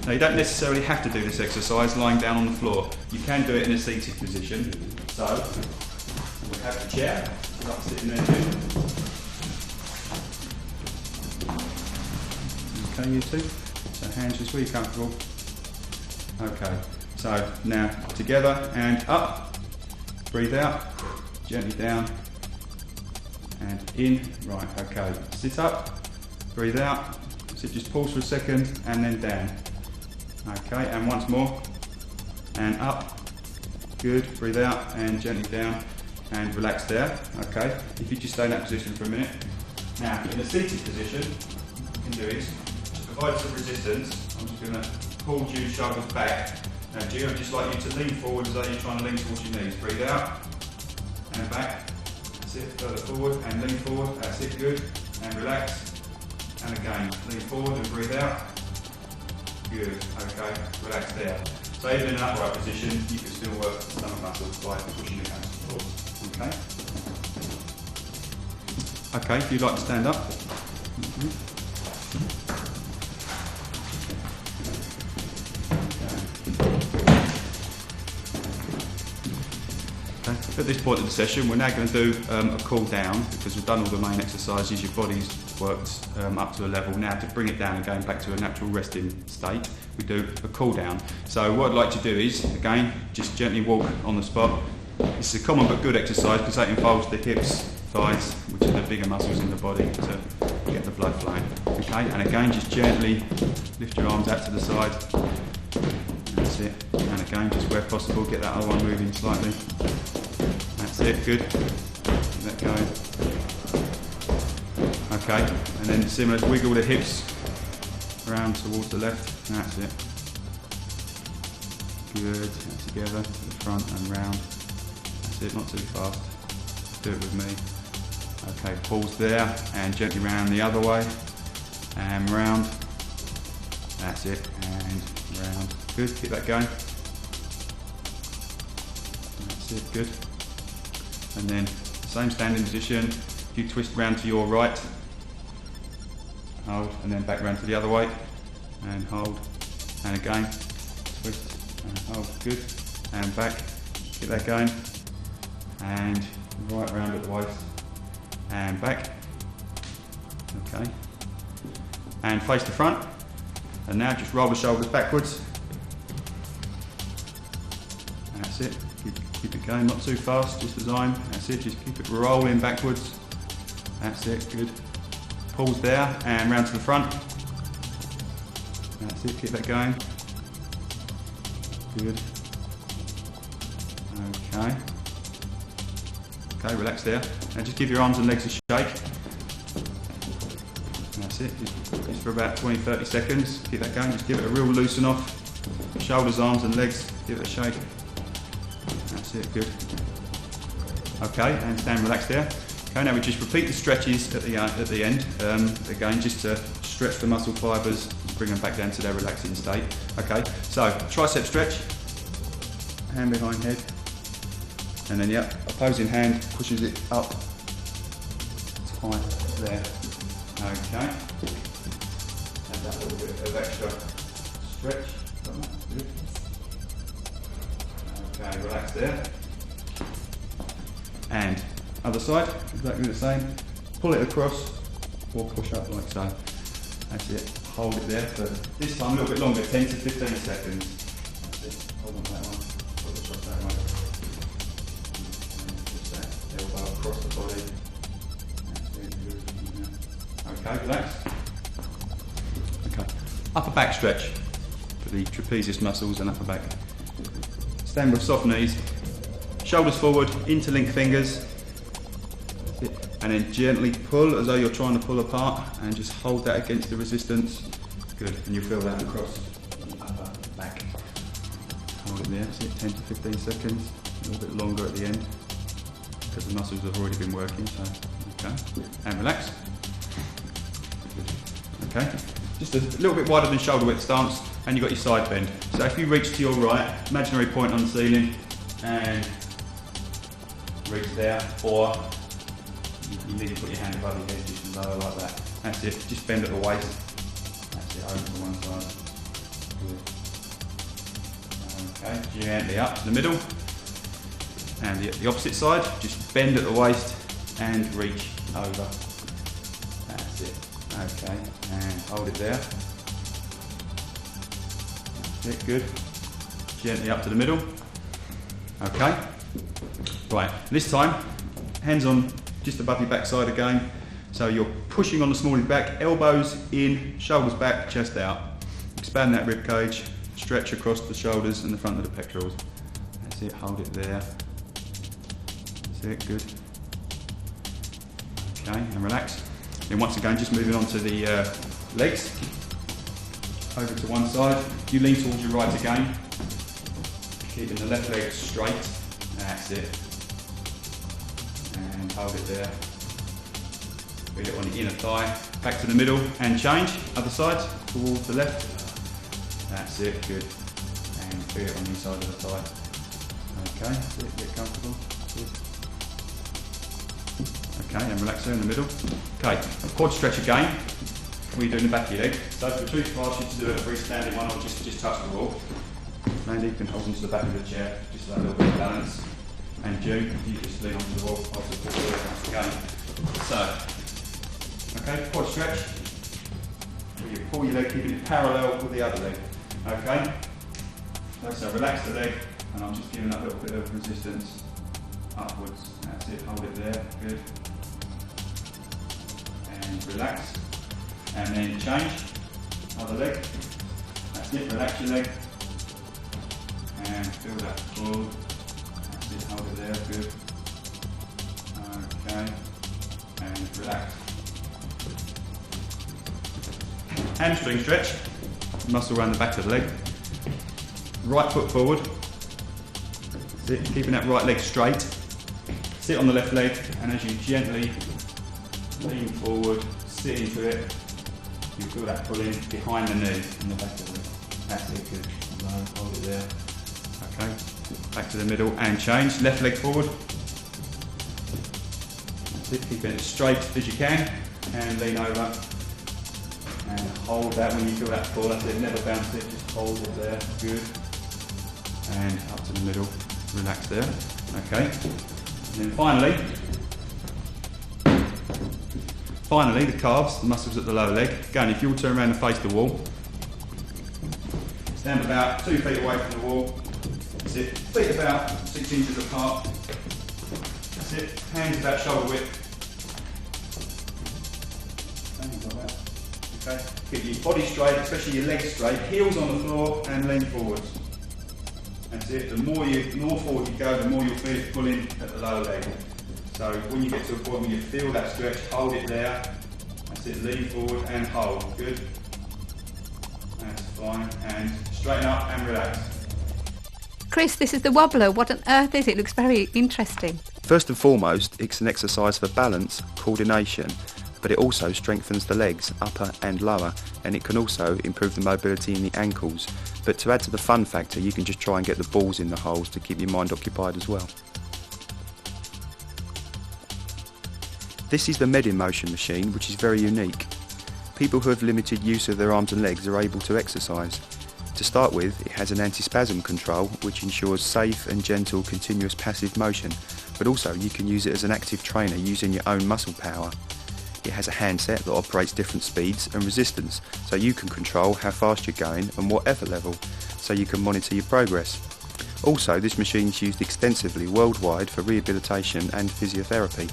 Now you don't necessarily have to do this exercise lying down on the floor. You can do it in a seated position. So, we have the chair, if you'd like to sit in there too. Okay, you two. So hands just where you're comfortable. Okay, so now together and up. Breathe out, gently down, and in. Right, okay. Sit up, breathe out. So just pause for a second and then down. Okay, and once more. And up. Good. Breathe out and gently down and relax there. Okay. If you just stay in that position for a minute. Now, in a seated position, what you can do is to provide some resistance. I'm just going to pull Jude's shoulders back. Now, Jude, I'd just like you to lean forward as though you're trying to lean towards your knees. Breathe out and back. That's it. Further forward and lean forward. That's it. Good. And relax. And again, lean forward and breathe out. Good. Okay. Relax there. So even in an upright position, you can still work the stomach muscles by pushing your hands forward. Okay. Okay, if you'd like to stand up. Okay. At this point of the session, we're now going to do a cool down because we've done all the main exercises. Your body's worked up to a level. Now to bring it down and going back to a natural resting state, we do a cool down. So what I'd like to do is, again, just gently walk on the spot. This is a common but good exercise because that involves the hips, thighs, which are the bigger muscles in the body to get the blood flowing. Okay, and again, just gently lift your arms out to the side. That's it. And again, just where possible, get that other one moving slightly. That's it, good. Keep that going. Okay, and then similar, wiggle the hips around towards the left. That's it. Good. Together to the front and round. That's it, not too fast. Do it with me. Okay, pause there and gently round the other way. And round. That's it. And round. Good, keep that going. That's it, good. And then same standing position. If you twist round to your right, hold, and then back round to the other way, and hold, and again, twist, and hold, good, and back, keep that going, and right round at the waist, and back, okay, and face the front, and now just roll the shoulders backwards, that's it, keep it going, not too fast, just the time, that's it, just keep it rolling backwards, that's it, good. Pause there and round to the front. That's it, keep that going. Good. Okay. Okay, relax there. And just give your arms and legs a shake. That's it, just for about 20-30 seconds. Keep that going, just give it a real loosen off. Shoulders, arms and legs, give it a shake. That's it, good. Okay, and stand relaxed there. Okay, now we just repeat the stretches at the end, again, just to stretch the muscle fibres, bring them back down to their relaxing state. Okay, so tricep stretch, hand behind head, and then opposing hand pushes it up, tight there. Okay, and that little bit of extra stretch. Good. Okay, relax there. And other side, exactly the same. Pull it across or push up like so. That's it. Hold it there for this time a little bit longer, 10 to 15 seconds. That's it. Hold on that one. Pull it across that way. And just that elbow across the body. That's it. Okay, relax. Okay. Upper back stretch for the trapezius muscles and upper back. Stand with soft knees. Shoulders forward, interlink fingers. And then gently pull as though you're trying to pull apart and just hold that against the resistance. Good, and you'll feel that across the upper back. Hold it there, that's it, 10 to 15 seconds, a little bit longer at the end because the muscles have already been working, so, okay. And relax. Good. Okay, just a little bit wider than shoulder width stance and you've got your side bend. So if you reach to your right, imaginary point on the ceiling and reach there, or you need to put your hand above your head just lower like that. That's it, just bend at the waist. That's it, over to one side. Good. Okay, gently up to the middle. And the opposite side, just bend at the waist and reach over. That's it. Okay, and hold it there. That's it, good. Gently up to the middle. Okay. Right, this time, hands on just above your backside again. So you're pushing on the small of your back, elbows in, shoulders back, chest out. Expand that rib cage, stretch across the shoulders and the front of the pectorals. That's it, hold it there. That's it, good. Okay, and relax. Then once again, just moving on to the legs. Over to one side. You lean towards your right again. Keeping the left leg straight. That's it. And hold it there. Put it on the inner thigh. Back to the middle and change. Other side, towards the left. That's it, good. And feel it on the inside of the thigh. Okay, that's it, get comfortable. Good. Okay, and relax there in the middle. Okay, quad stretch again. What are you doing in the back of your leg? So for the tweaks, I'll ask you to do a freestanding one or just touch the wall. Mandy, you can hold onto the back of the chair, just so a little bit of balance. And June, you just lean onto the wall, I'll support you once again. So, okay, quad stretch. You pull your leg, keeping it parallel with the other leg. Okay? So relax the leg, and I'm just giving that little bit of resistance upwards. That's it, hold it there, good. And relax. And then change, other leg. That's it, relax your leg. And feel that pull. That's it, hold it there, good. Okay. And relax. Hamstring stretch, muscle around the back of the leg. Right foot forward. That's it, keeping that right leg straight. Sit on the left leg, and as you gently lean forward, sit into it, you feel that pull in behind the knee in the back of the leg. That's it, good. Hold it there. Okay, back to the middle and change. Left leg forward. That's it, keeping it straight as you can, and lean over. And hold that when you feel that pull. That's it, never bounce it, just hold it there, good. And up to the middle, relax there. Okay, and then finally the calves, the muscles at the lower leg. Again, if you'll turn around and face the wall, stand about 2 feet away from the wall. That's it, feet about 6 inches apart. That's it, hands about shoulder width. Okay. Keep your body straight, especially your legs straight, heels on the floor and lean forwards. That's it. The more forward you go, the more you'll feel it pulling at the lower leg. So when you get to a point where you feel that stretch, hold it there. That's it, lean forward and hold. Good. That's fine. And straighten up and relax. Chris, this is the wobbler. What on earth is it? It looks very interesting. First and foremost, it's an exercise for balance, coordination, but it also strengthens the legs, upper and lower, and it can also improve the mobility in the ankles. But to add to the fun factor, you can just try and get the balls in the holes to keep your mind occupied as well. This is the Med-in-Motion machine, which is very unique. People who have limited use of their arms and legs are able to exercise. To start with, it has an anti-spasm control, which ensures safe and gentle continuous passive motion, but also you can use it as an active trainer using your own muscle power. It has a handset that operates different speeds and resistance, so you can control how fast you're going and what effort level, so you can monitor your progress. Also, this machine is used extensively worldwide for rehabilitation and physiotherapy.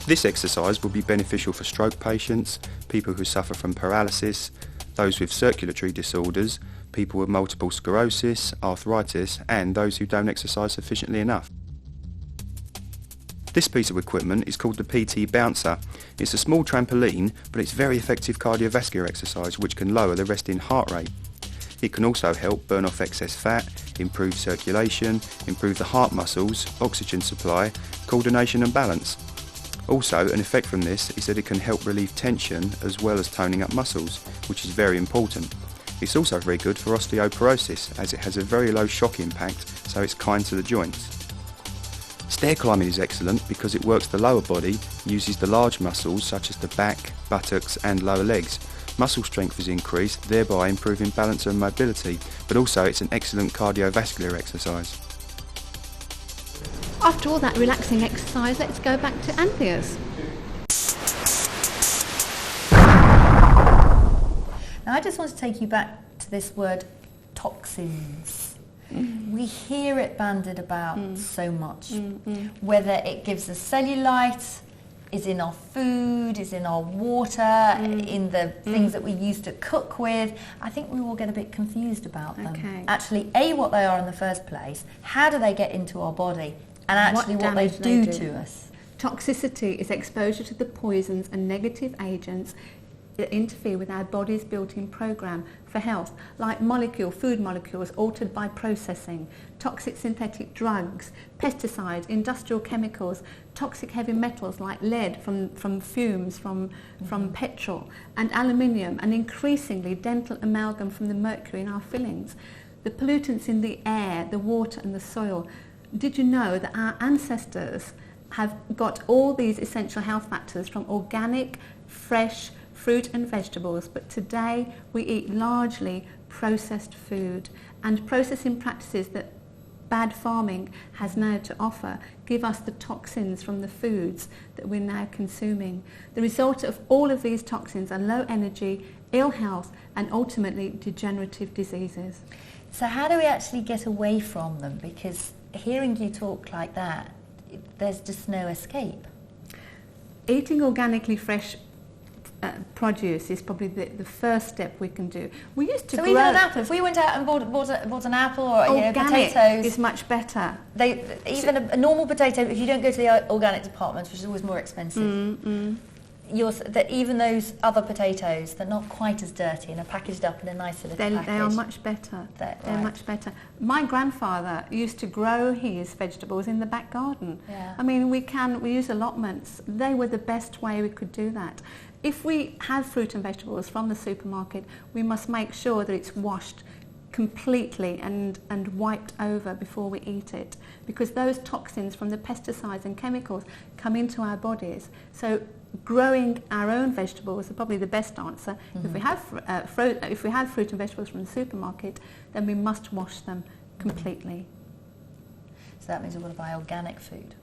This exercise will be beneficial for stroke patients, people who suffer from paralysis, those with circulatory disorders, people with multiple sclerosis, arthritis, and those who don't exercise sufficiently enough. This piece of equipment is called the PT Bouncer. It's a small trampoline, but it's very effective cardiovascular exercise which can lower the resting heart rate. It can also help burn off excess fat, improve circulation, improve the heart muscles, oxygen supply, coordination and balance. Also, an effect from this is that it can help relieve tension as well as toning up muscles, which is very important. It's also very good for osteoporosis as it has a very low shock impact, so it's kind to the joints. Stair climbing is excellent because it works the lower body, uses the large muscles such as the back, buttocks and lower legs. Muscle strength is increased, thereby improving balance and mobility, but also it's an excellent cardiovascular exercise. After all that relaxing exercise, let's go back to Anthea's. Now I just want to take you back to this word toxins. We hear it bandied about so much, whether it gives us cellulite, is in our food, is in our water, in the things that we use to cook with. I think we will get a bit confused about them. Okay. Actually, A, what they are in the first place, how do they get into our body, and actually what they do to us. Toxicity is exposure to the poisons and negative agents that interfere with our body's built-in program for health, like food molecules altered by processing, toxic synthetic drugs, pesticides, industrial chemicals, toxic heavy metals like lead from fumes from petrol, and aluminium, and increasingly dental amalgam from the mercury in our fillings. The pollutants in the air, the water and the soil. Did you know that our ancestors have got all these essential health factors from organic, fresh fruit and vegetables, but today we eat largely processed food, and processing practices that bad farming has now to offer give us the toxins from the foods that we're now consuming. The result of all of these toxins are low energy, ill health, and ultimately degenerative diseases. So how do we actually get away from them? Because hearing you talk like that, there's just no escape. Eating organically fresh produce is probably the first step we can do. We used to so grow... even an apple, if we went out and bought an apple or organic potatoes... is much better. Even a normal potato, if you don't go to the organic department, which is always more expensive, even those other potatoes, they're not quite as dirty and are packaged up in a nicer little package. They are much better. They're much better. My grandfather used to grow his vegetables in the back garden. Yeah. I mean, we use allotments. They were the best way we could do that. If we have fruit and vegetables from the supermarket, we must make sure that it's washed completely and wiped over before we eat it, because those toxins from the pesticides and chemicals come into our bodies. So growing our own vegetables are probably the best answer. If we have fruit and vegetables from the supermarket, then we must wash them completely. So that means we've got to buy organic food,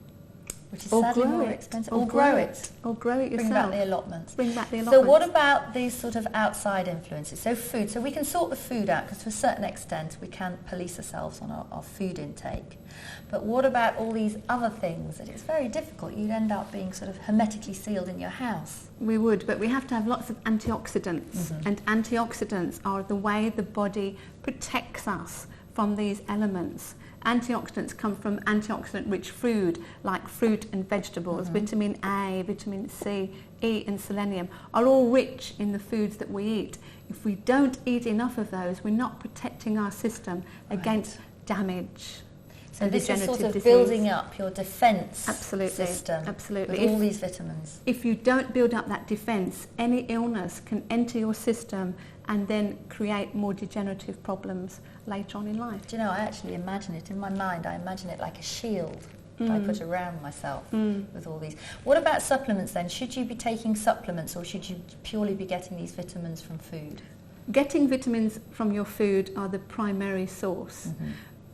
which is or sadly grow more it. expensive. Or grow it. Or grow it yourself. Bring back the allotments. Bring back the So allotments. what about these sort of outside influences? So food. So we can sort the food out, because to a certain extent we can police ourselves on our food intake. But what about all these other things that it's very difficult? You'd end up being sort of hermetically sealed in your house. We would, but we have to have lots of antioxidants. And antioxidants are the way the body protects us from these elements. Antioxidants come from antioxidant-rich food, like fruit and vegetables. Vitamin A, vitamin C, E and selenium are all rich in the foods that we eat. If we don't eat enough of those, we're not protecting our system against damage. So this is sort of building up your defence system Absolutely. with all these vitamins. If you don't build up that defence, any illness can enter your system and then create more degenerative problems later on in life. Do you know, I actually imagine it in my mind. I imagine it like a shield that I put around myself with all these. What about supplements then? Should you be taking supplements, or should you purely be getting these vitamins from food? Getting vitamins from your food are the primary source.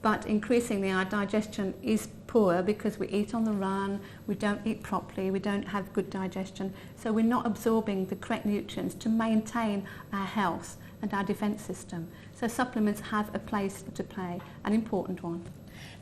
But increasingly our digestion is poor because we eat on the run, we don't eat properly, we don't have good digestion, so we're not absorbing the correct nutrients to maintain our health and our defence system. So supplements have a place to play, an important one.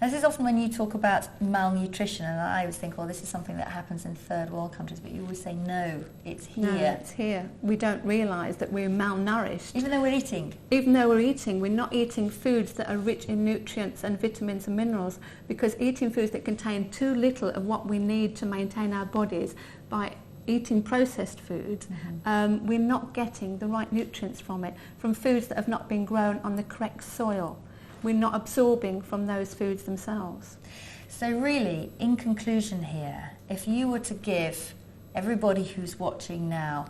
This is often when you talk about malnutrition, and I always think, well, this is something that happens in third world countries, but you always say, no, it's here. No, it's here. We don't realise that we're malnourished. Even though we're eating? Even though we're eating, we're not eating foods that are rich in nutrients and vitamins and minerals, because eating foods that contain too little of what we need to maintain our bodies by eating processed food, we're not getting the right nutrients from it, from foods that have not been grown on the correct soil. We're not absorbing from those foods themselves. So really, in conclusion here, if you were to give everybody who's watching now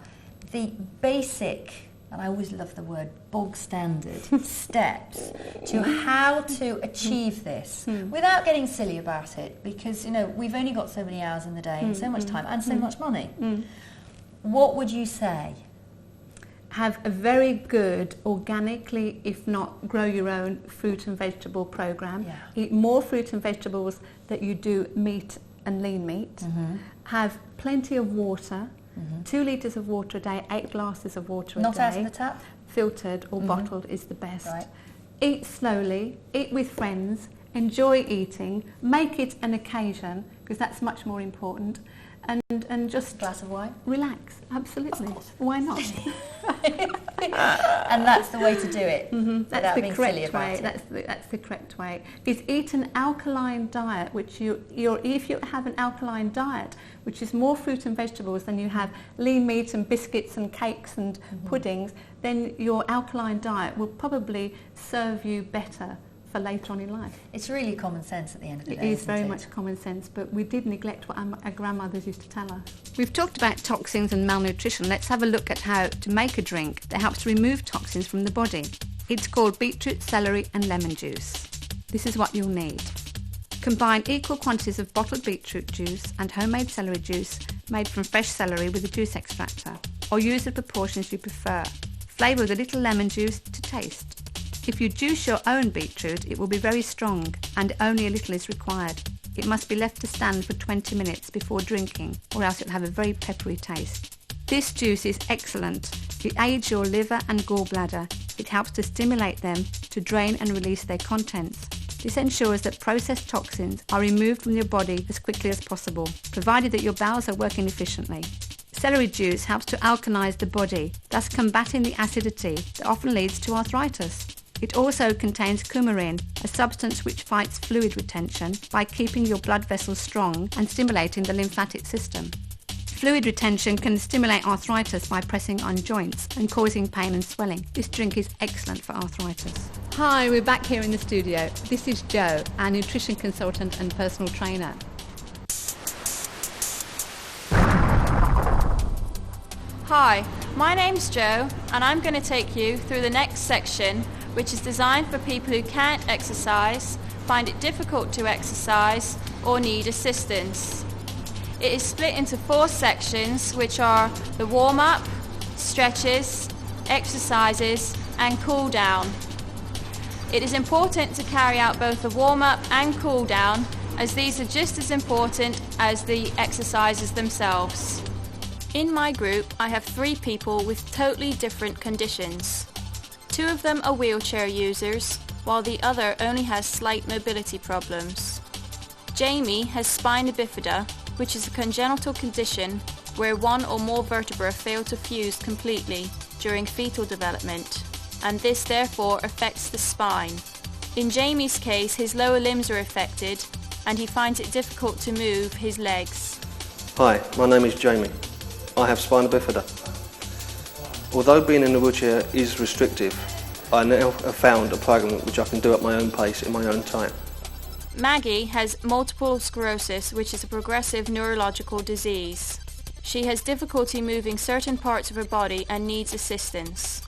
the basic, and I always love the word bog standard, steps to how to achieve this without getting silly about it, because, you know, we've only got so many hours in the day and so much time and so much money. What would you say? Have a very good, organically, if not grow your own, fruit and vegetable program. Eat more fruit and vegetables than you do meat and lean meat. Have plenty of water, 2 litres of water a day, 8 glasses of water a day. Not out of the tap? Filtered or bottled is the best. Eat slowly, eat with friends, enjoy eating, make it an occasion, because that's much more important, and just glass of wine, relax. Absolutely, why not? And that's the way to do it. That's the correct way. That's the correct way. Is eat an alkaline diet, which if you have an alkaline diet, which is more fruit and vegetables than you have lean meat and biscuits and cakes and puddings, then your alkaline diet will probably serve you better for later on in life. It's really common sense at the end of the day. It is very much common sense, but we did neglect what our grandmothers used to tell us. We've talked about toxins and malnutrition. Let's have a look at how to make a drink that helps to remove toxins from the body. It's called beetroot, celery and lemon juice. This is what you'll need. Combine equal quantities of bottled beetroot juice and homemade celery juice made from fresh celery with a juice extractor, or use the proportions you prefer. Flavour with a little lemon juice to taste. If you juice your own beetroot, it will be very strong and only a little is required. It must be left to stand for 20 minutes before drinking, or else it'll have a very peppery taste. This juice is excellent. It aids your liver and gallbladder. It helps to stimulate them to drain and release their contents. This ensures that processed toxins are removed from your body as quickly as possible, provided that your bowels are working efficiently. Celery juice helps to alkalinize the body, thus combating the acidity that often leads to arthritis. It also contains coumarin, a substance which fights fluid retention by keeping your blood vessels strong and stimulating the lymphatic system. Fluid retention can stimulate arthritis by pressing on joints and causing pain and swelling. This drink is excellent for arthritis. Hi, we're back here in the studio. This is Jo, our nutrition consultant and personal trainer. Hi, my name's Jo, and I'm going to take you through the next section, which is designed for people who can't exercise, find it difficult to exercise, or need assistance. It is split into 4 sections, which are the warm-up, stretches, exercises, and cool-down. It is important to carry out both the warm-up and cool-down, as these are just as important as the exercises themselves. In my group, I have 3 people with totally different conditions. 2 of them are wheelchair users, while the other only has slight mobility problems. Jamie has spina bifida, which is a congenital condition where one or more vertebrae fail to fuse completely during fetal development, and this therefore affects the spine. In Jamie's case, his lower limbs are affected, and he finds it difficult to move his legs. Hi, my name is Jamie. I have spina bifida. Although being in a wheelchair is restrictive, I now have found a program which I can do at my own pace in my own time. Maggie has multiple sclerosis, which is a progressive neurological disease. She has difficulty moving certain parts of her body and needs assistance.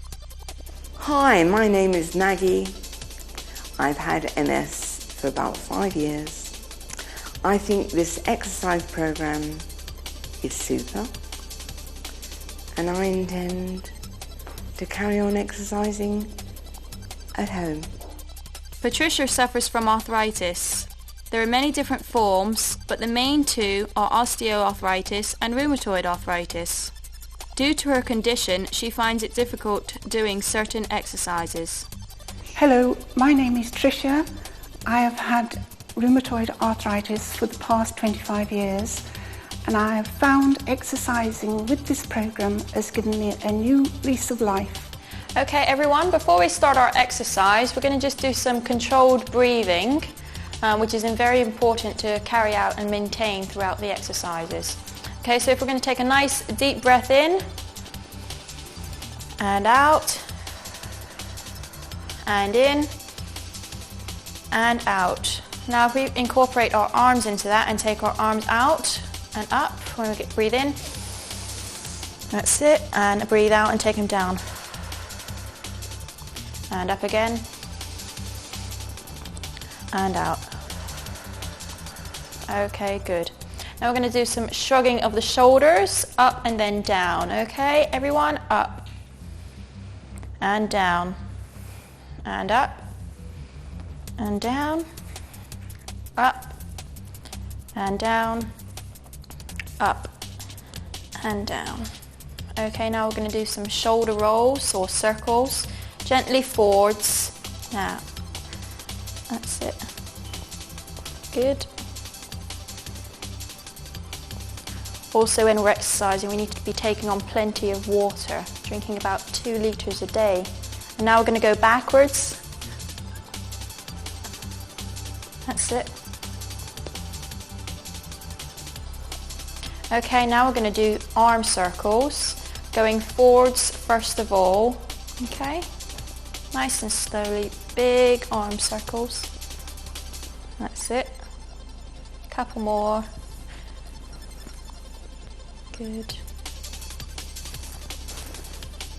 Hi, my name is Maggie. I've had MS for about 5 years. I think this exercise program is super, and I intend to carry on exercising at home. Patricia suffers from arthritis. There are many different forms, but the main 2 are osteoarthritis and rheumatoid arthritis. Due to her condition, she finds it difficult doing certain exercises. Hello, my name is Tricia. I have had rheumatoid arthritis for the past 25 years, and I have found exercising with this program has given me a new lease of life. Okay everyone, before we start our exercise, we're going to just do some controlled breathing, which is very important to carry out and maintain throughout the exercises. Okay, so if we're going to take a nice deep breath in and out and in and out. Now if we incorporate our arms into that and take our arms out and up when we breathe in, that's it, and breathe out and take them down. And up again, and out. Okay, good. Now we're going to do some shrugging of the shoulders, up and then down. Okay, everyone, up and down, and up and down, up and down, up and down. Okay, now we're going to do some shoulder rolls or circles. Gently forwards. Now, that's it. Good. Also, when we're exercising, we need to be taking on plenty of water, drinking about 2 litres a day. And now we're going to go backwards. That's it. Okay, now we're going to do arm circles, going forwards first of all. Okay, nice and slowly, big arm circles. That's it. Couple more. Good.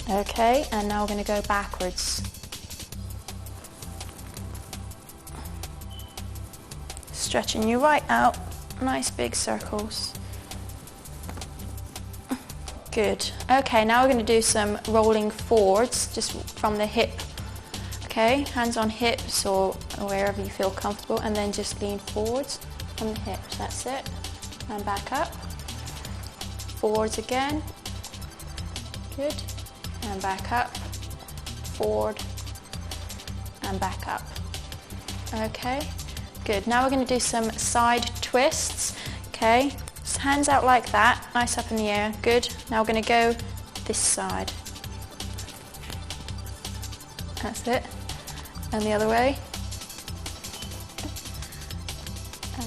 Okay, and now we're going to go backwards. Stretching you right out. Nice big circles. Good. Okay, now we're going to do some rolling forwards, just from the hip. Okay, hands on hips or wherever you feel comfortable, and then just lean forwards from the hips. That's it. And back up. Forwards again. Good. And back up. Forward. And back up. Okay. Good. Now we're going to do some side twists. Okay. Just hands out like that. Nice up in the air. Good. Now we're going to go this side. That's it. And the other way.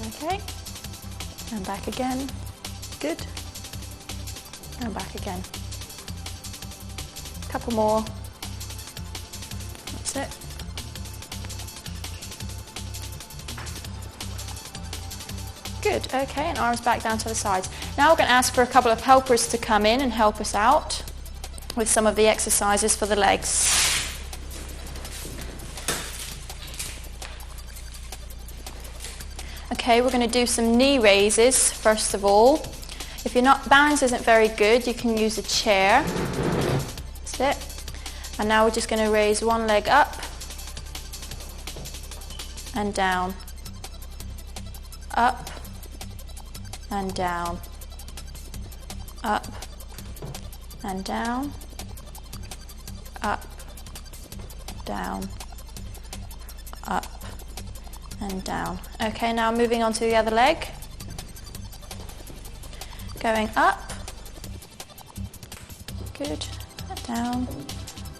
Okay. And back again. Good. And back again. Couple more. That's it. Good, okay, and arms back down to the sides. Now we're going to ask for a couple of helpers to come in and help us out with some of the exercises for the legs. Okay, we're going to do some knee raises first of all. If your balance isn't very good, you can use a chair. That's it. And now we're just going to raise one leg up and down. Up and down. Up and down. Up, down. Up and down. Okay, now moving on to the other leg. Going up. Good. Down.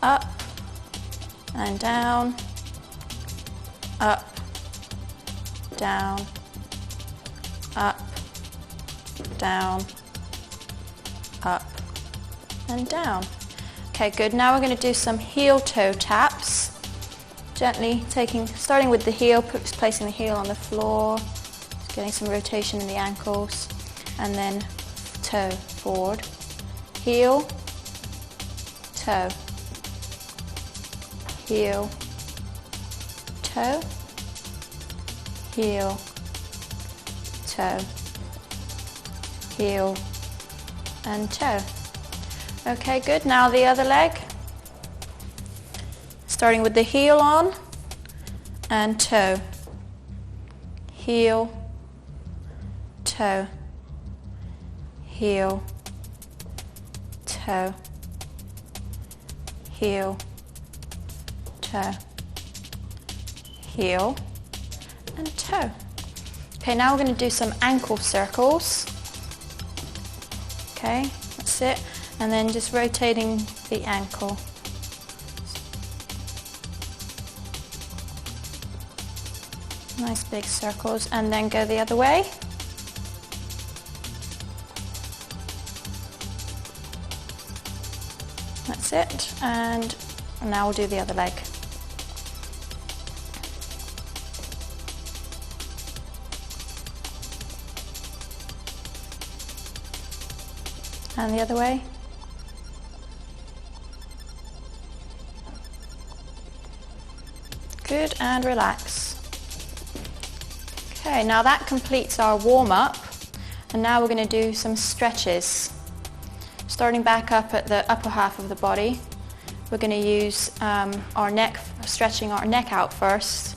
Up and down. Up. Down. Up. Down. Up and down. Okay, good. Now we're going to do some heel toe taps. Gently starting with the heel, placing the heel on the floor, just getting some rotation in the ankles, and then toe forward, heel, toe, heel, toe, heel, toe, heel, and toe. Okay, good. Now the other leg. Starting with the heel on and toe, heel, toe, heel, toe, heel, toe, heel, and toe. Okay, now we're going to do some ankle circles. Okay, that's it. And then just rotating the ankle. Nice big circles, and then go the other way. That's it, and now we'll do the other leg. And the other way. Good, and relax. Okay, now that completes our warm-up, and now we're going to do some stretches. Starting back up at the upper half of the body, we're going to use our neck, stretching our neck out first,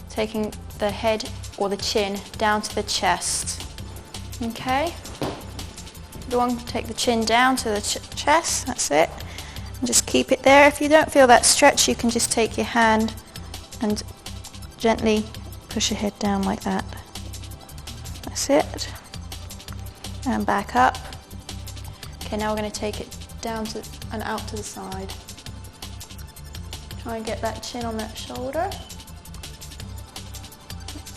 taking the head or the chin down to the chest. Okay, take the chin down to the chest, that's it, and just keep it there. If you don't feel that stretch, you can just take your hand and gently push your head down like that. That's it. And back up. Okay, now we're going to take it down to and out to the side. Try and get that chin on that shoulder.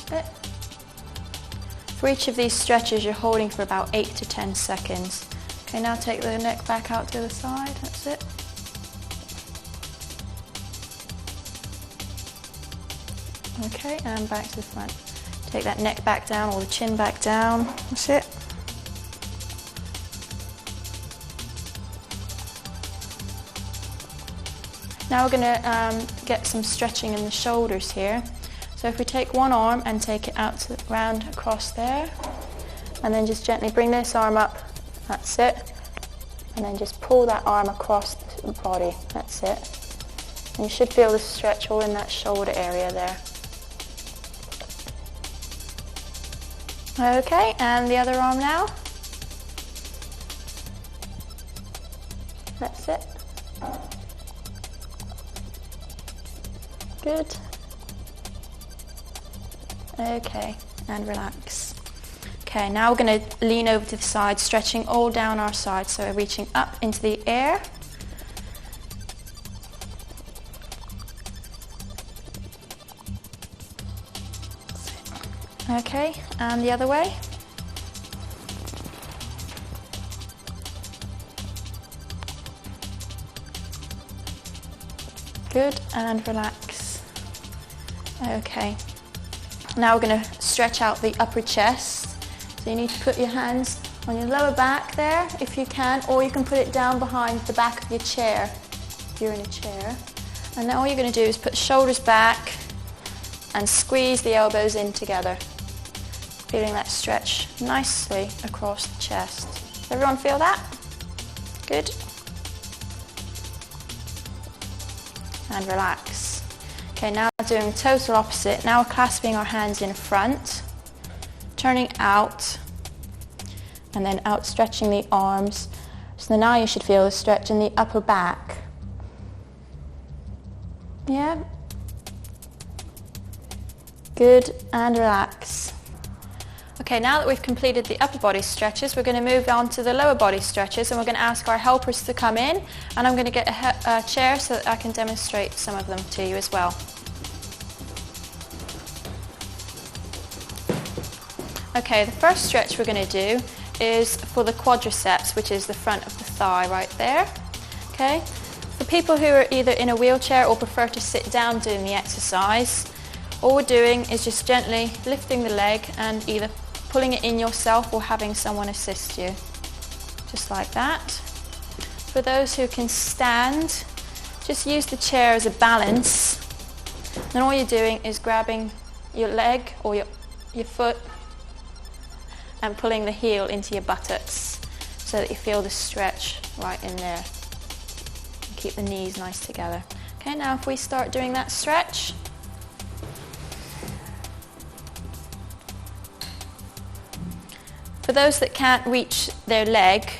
That's it. For each of these stretches, you're holding for about 8 to 10 seconds. Okay, now take the neck back out to the side. That's it. Okay, and back to the front. Take that neck back down or the chin back down. That's it. Now we're going to get some stretching in the shoulders here. So if we take one arm and take it out to round across there, and then just gently bring this arm up. That's it. And then just pull that arm across the body. That's it. And you should feel the stretch all in that shoulder area there. Okay, and the other arm now. That's it. Good. Okay, and relax. Okay, now we're going to lean over to the side, stretching all down our side. So we're reaching up into the air. Okay, and the other way. Good, and relax. Okay. Now we're going to stretch out the upper chest. So you need to put your hands on your lower back there if you can, or you can put it down behind the back of your chair if you're in a chair. And now all you're going to do is put shoulders back and squeeze the elbows in together. Feeling that stretch nicely across the chest. Does everyone feel that? Good. And relax. Okay, now doing total opposite. Now we're clasping our hands in front, turning out, and then outstretching the arms. So now you should feel the stretch in the upper back. Yeah? Good, and relax. Okay, now that we've completed the upper body stretches, we're going to move on to the lower body stretches, and we're going to ask our helpers to come in, and I'm going to get a chair so that I can demonstrate some of them to you as well. Okay, the first stretch we're going to do is for the quadriceps, which is the front of the thigh right there. Okay, for people who are either in a wheelchair or prefer to sit down doing the exercise, all we're doing is just gently lifting the leg and either pulling it in yourself or having someone assist you, just like that. For those who can stand, just use the chair as a balance. Then all you're doing is grabbing your leg or your foot and pulling the heel into your buttocks so that you feel the stretch right in there. And keep the knees nice together. Okay, now if we start doing that stretch. For those that can't reach their leg,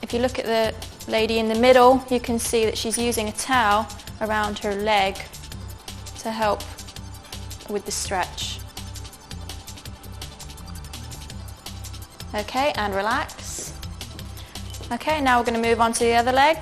if you look at the lady in the middle, you can see that she's using a towel around her leg to help with the stretch. Okay, and relax. Okay, now we're going to move on to the other leg.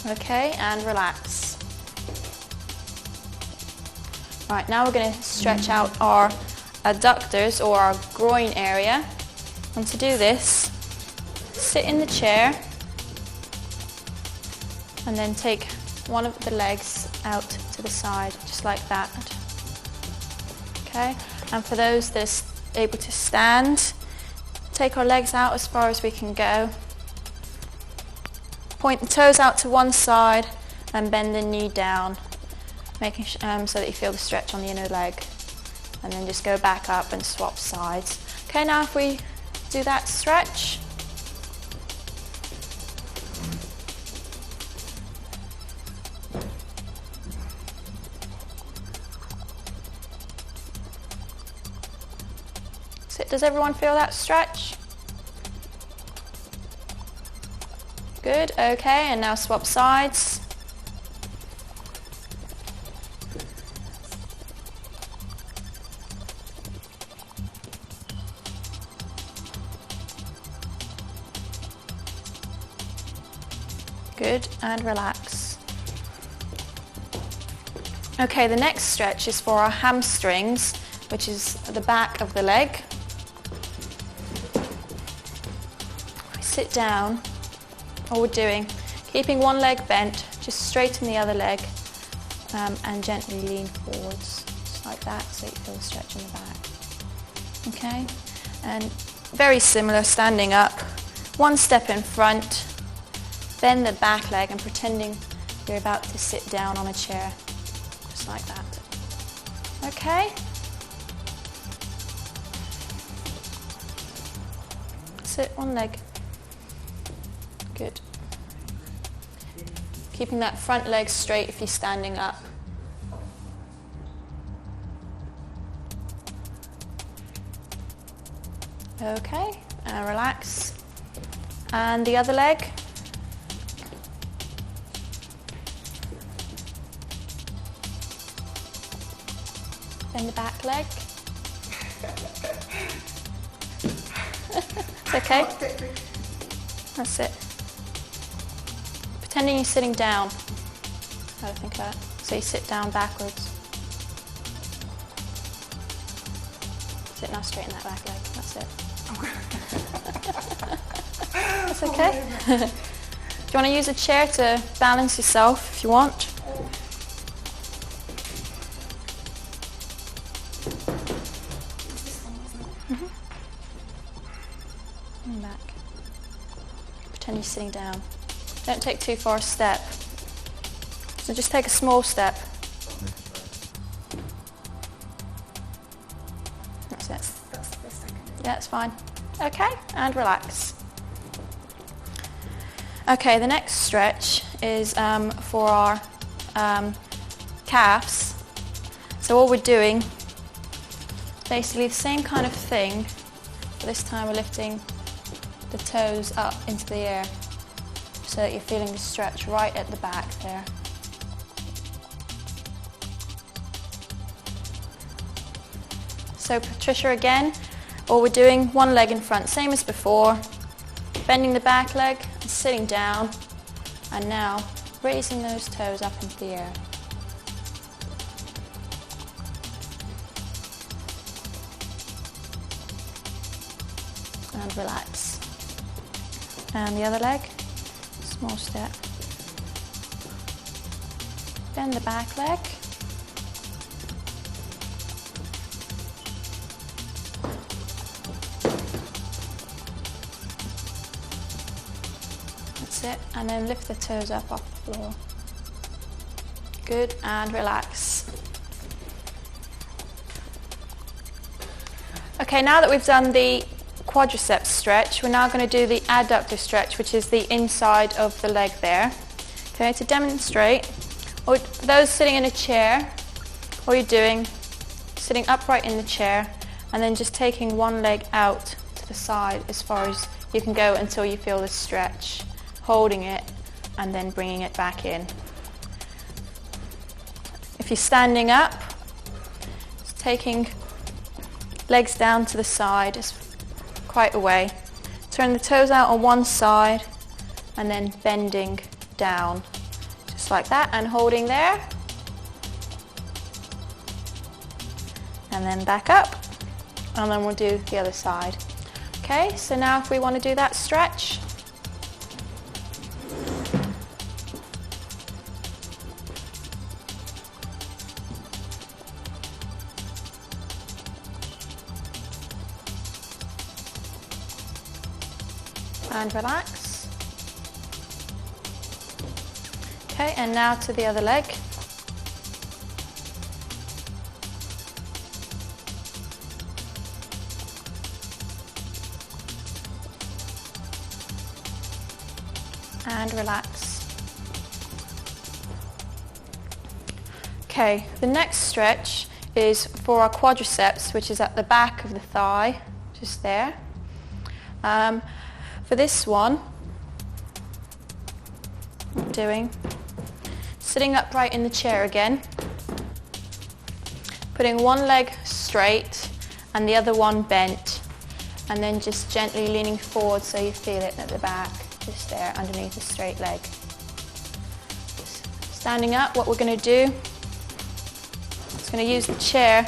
Okay, and relax. Right, now we're going to stretch out our adductors or our groin area. And to do this, sit in the chair and then take one of the legs out to the side, just like that. Okay, and for those that are able to stand, take our legs out as far as we can go. Point the toes out to one side and bend the knee down, making so that you feel the stretch on the inner leg. And then just go back up and swap sides. Okay, now if we do that stretch. So does everyone feel that stretch? Good, okay, and now swap sides. Good, and relax. Okay, the next stretch is for our hamstrings, which is the back of the leg. We sit down. All we're doing, keeping one leg bent, just straighten the other leg and gently lean forwards, just like that, so you feel the stretch in the back. Okay, and very similar, standing up, one step in front, bend the back leg and pretending you're about to sit down on a chair, just like that. Okay? Sit one leg. Good. Keeping that front leg straight if you're standing up. Okay, and relax. And the other leg. Bend the back leg. It's okay. That's it. Pretending you're sitting down. How to think about it. So you sit down backwards. Sit now, straighten that back leg. That's it. That's okay. Do you want to use a chair to balance yourself if you want? And back. Pretend you're sitting down. Don't take too far a step. So just take a small step. That's it. Yeah, it's fine. Okay, and relax. Okay, the next stretch is for our calves. So all we're doing, basically the same kind of thing, but this time we're lifting the toes up into the air so that you're feeling the stretch right at the back there. So Patricia again, all we're doing, one leg in front, same as before, bending the back leg and sitting down, and now raising those toes up into the air. And relax. And the other leg, small step. Bend the back leg. That's it. And then lift the toes up off the floor. Good, and relax. Okay, now that we've done the quadriceps stretch, we're now going to do the adductor stretch, which is the inside of the leg there. Okay, to demonstrate, or those sitting in a chair, all you're doing, sitting upright in the chair, and then just taking one leg out to the side as far as you can go until you feel the stretch, holding it, and then bringing it back in. If you're standing up, just taking legs down to the side, quite a way. Turn the toes out on one side and then bending down, just like that, and holding there. And then back up, and then we'll do the other side. Okay, so now if we want to do that stretch, and relax. Okay, and now to the other leg. And relax. Okay, the next stretch is for our quadriceps, which is at the back of the thigh. just there. For this one, what I'm doing, sitting upright in the chair again, putting one leg straight and the other one bent, and then just gently leaning forward so you feel it at the back, just there underneath the straight leg. Standing up, what we're going to do is going to use the chair,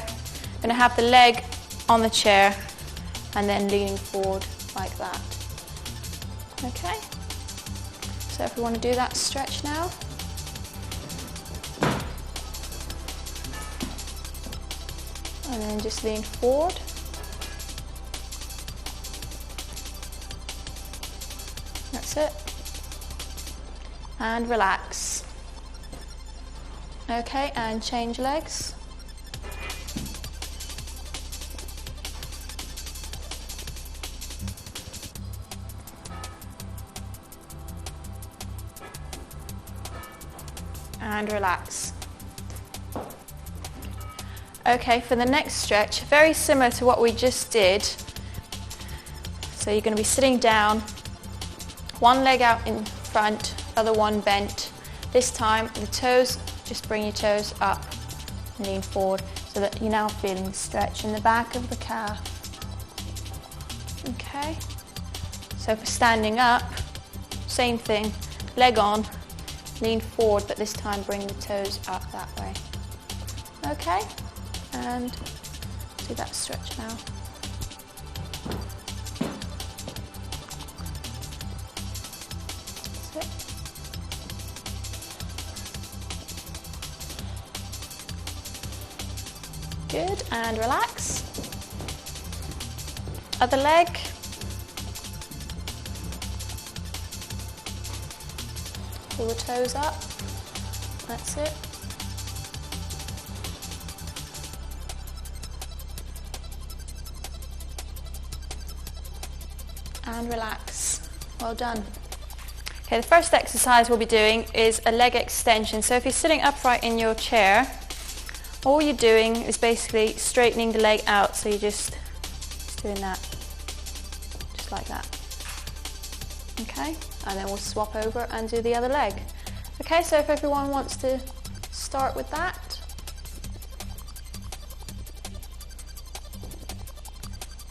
going to have the leg on the chair and then leaning forward like that. Okay, so if we want to do that stretch now. And then just lean forward. That's it. And relax. Okay, and change legs. And relax. Okay, for the next stretch, very similar to what we just did. So you're going to be sitting down, one leg out in front, other one bent. This time, the toes, just bring your toes up and lean forward so that you're now feeling the stretch in the back of the calf. Okay, so for standing up, same thing, leg on, lean forward, but this time bring the toes up that way. Okay, and do that stretch now. That's it. Good, and relax. Other leg. Pull the toes up. That's it. And relax. Well done. Okay, the first exercise we'll be doing is a leg extension. So if you're sitting upright in your chair, all you're doing is basically straightening the leg out. So you're just doing that, just like that. Okay, and then we'll swap over and do the other leg. Okay, so if everyone wants to start with that.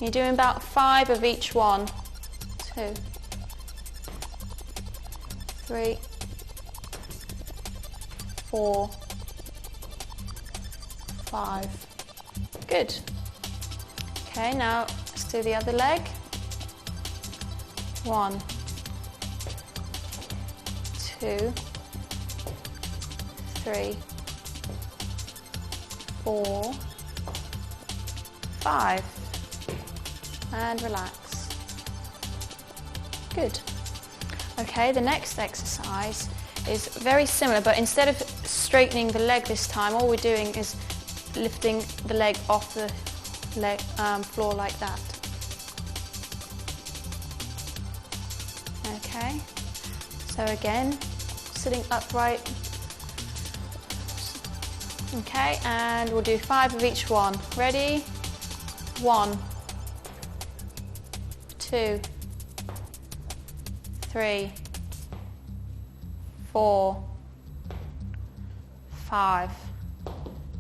You're doing about 5 of each one. 2, 3, 4, 5. Good. Okay, now let's do the other leg. 1, 2, 3, 4, 5. And relax. Good. Okay, the next exercise is very similar, but instead of straightening the leg this time, all we're doing is lifting the leg off the floor like that. Okay, so again, sitting upright. Okay, and we'll do 5 of each one. Ready? 1, 2, 3, 4, 5.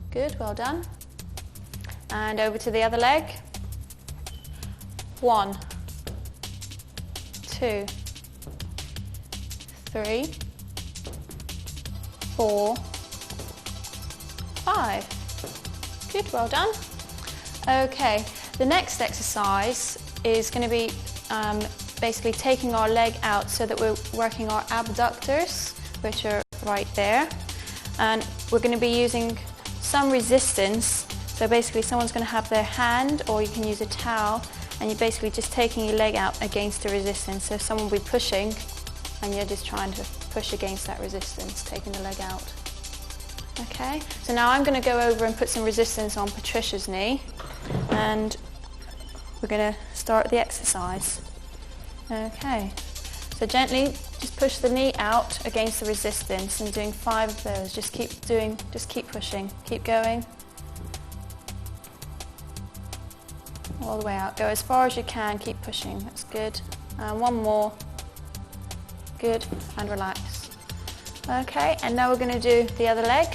Good, well done. And over to the other leg. 1, 2, 3, 4, 5. Good, well done. Okay, the next exercise is going to be basically taking our leg out so that we're working our abductors, which are right there. And we're going to be using some resistance. So basically someone's going to have their hand, or you can use a towel, and you're basically just taking your leg out against the resistance. So someone will be pushing and you're just trying to push against that resistance, taking the leg out. Okay, so now I'm going to go over and put some resistance on Patricia's knee, and we're going to start the exercise. Okay, so gently just push the knee out against the resistance, and doing 5 of those. Just keep pushing, keep going. all the way out. Go as far as you can, keep pushing, that's good. And one more, good, and relax. Okay, and now we're going to do the other leg.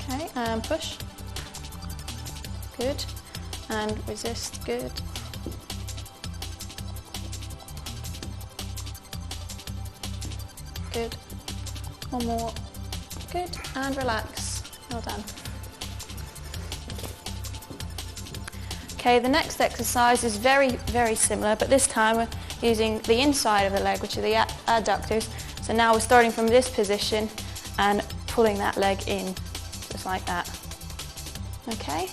Okay, and push, good, and resist, good. Good, one more, good, and relax, well done. Okay, the next exercise is very, very similar, but this time we're using the inside of the leg, which are the adductors. So now we're starting from this position and pulling that leg in, just like that. Okay?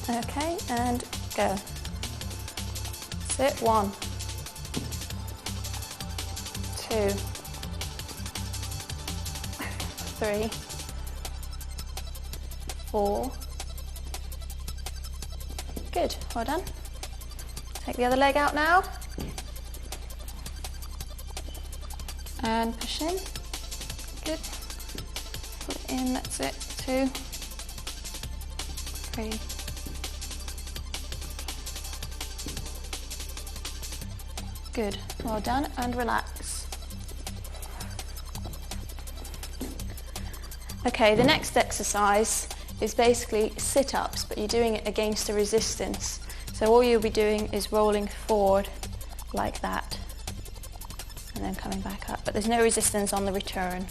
Okay, and go. Sit, 1, 2, 3, 4. Good, well done. Take the other leg out now. And push in. Good. Pull it in, that's it. 2, 3. Good, well done, and relax. Okay, the next exercise is basically sit-ups, but you're doing it against a resistance. So all you'll be doing is rolling forward like that, and then coming back up. But there's no resistance on the return,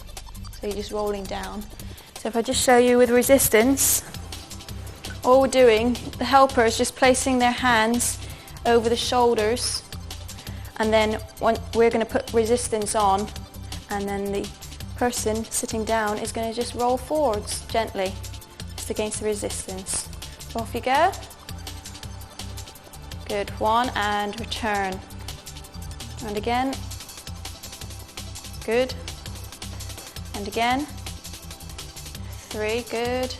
so you're just rolling down. So if I just show you with resistance, all we're doing, the helper is just placing their hands over the shoulders, and then we're going to put resistance on, and then the person sitting down is going to just roll forwards gently, just against the resistance. Off you go. Good, 1, and return. And again. Good. And again. 3, good.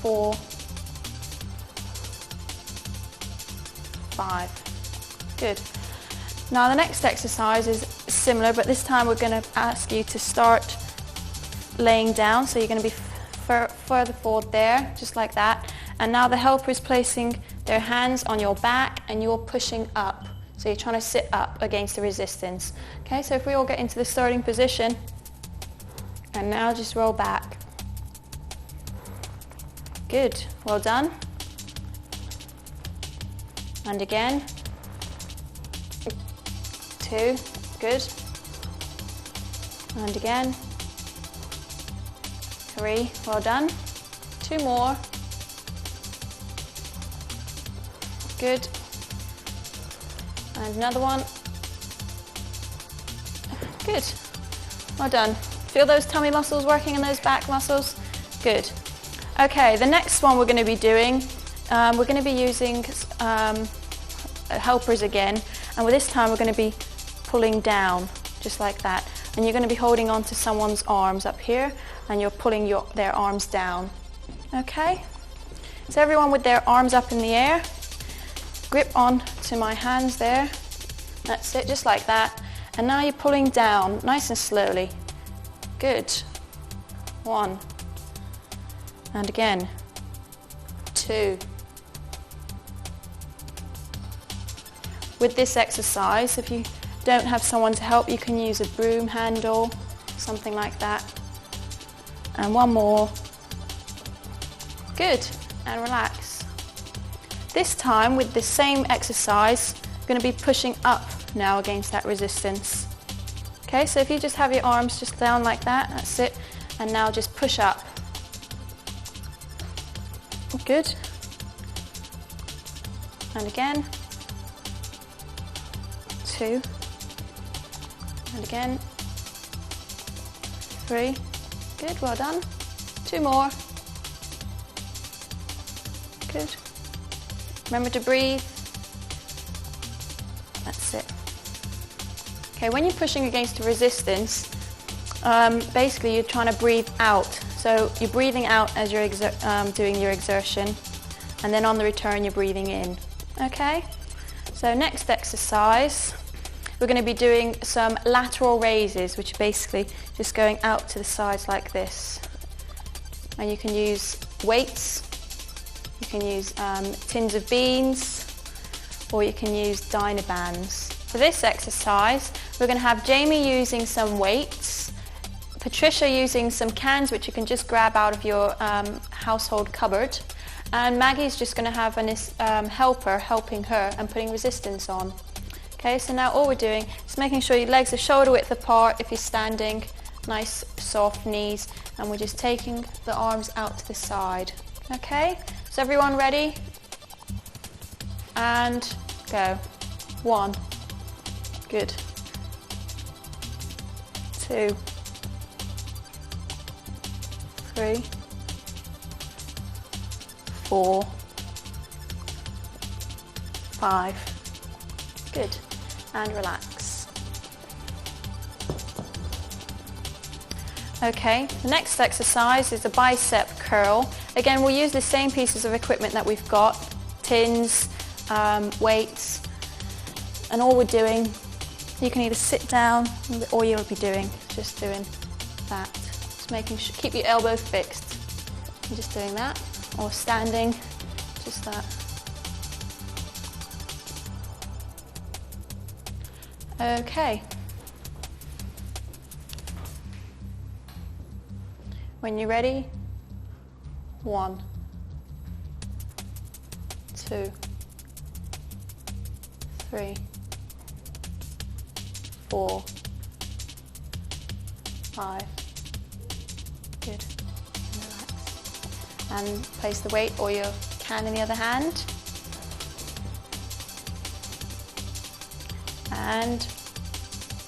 4. 5. Good. Now the next exercise is similar, but this time we're going to ask you to start laying down. So you're going to be further forward there, just like that. And now the helper is placing their hands on your back and you're pushing up. So you're trying to sit up against the resistance. Okay, so if we all get into the starting position, and now just roll back. Good, well done. And again. 2, good. And again. 3, well done. 2 more. Good. And another one. Good. Well done. Feel those tummy muscles working and those back muscles? Good. Okay, the next one we're going to be doing, we're going to be using helpers again, and with this time we're going to be pulling down, just like that. And you're going to be holding on to someone's arms up here, and you're pulling their arms down. Okay? So everyone with their arms up in the air, grip on to my hands there. That's it, just like that. And now you're pulling down, nice and slowly. Good. 1. And again. 2. With this exercise, if you don't have someone to help, you can use a broom handle, something like that. And 1 more. Good. And relax. This time, with the same exercise, you're going to be pushing up now against that resistance. Okay, so if you just have your arms just down like that, that's it. And now just push up. Good. And again. 2. And again. 3. Good, well done. 2 more. Good. Remember to breathe. That's it. Okay, when you're pushing against a resistance, basically you're trying to breathe out. So you're breathing out as you're doing your exertion, and then on the return you're breathing in. Okay? So next exercise, we're going to be doing some lateral raises, which are basically just going out to the sides like this. And you can use weights, you can use tins of beans, or you can use Dynabands. For this exercise, we're going to have Jamie using some weights, Patricia using some cans which you can just grab out of your household cupboard, and Maggie's just going to have a helper helping her and putting resistance on. Okay, so now all we're doing is making sure your legs are shoulder width apart if you're standing, nice soft knees, and we're just taking the arms out to the side. Okay, is everyone ready? And go. 1. Good. 2. 3. 4. 5. Good. And relax. Okay, the next exercise is a bicep curl. Again, we'll use the same pieces of equipment that we've got, tins, weights, and all we're doing, you can either sit down or you'll be doing just doing that. Just making sure, keep your elbow fixed. I'm just doing that, or standing, just that. Okay. When you're ready, 1, 2, 3, 4, 5. Good. Relax. And place the weight or your can in the other hand. And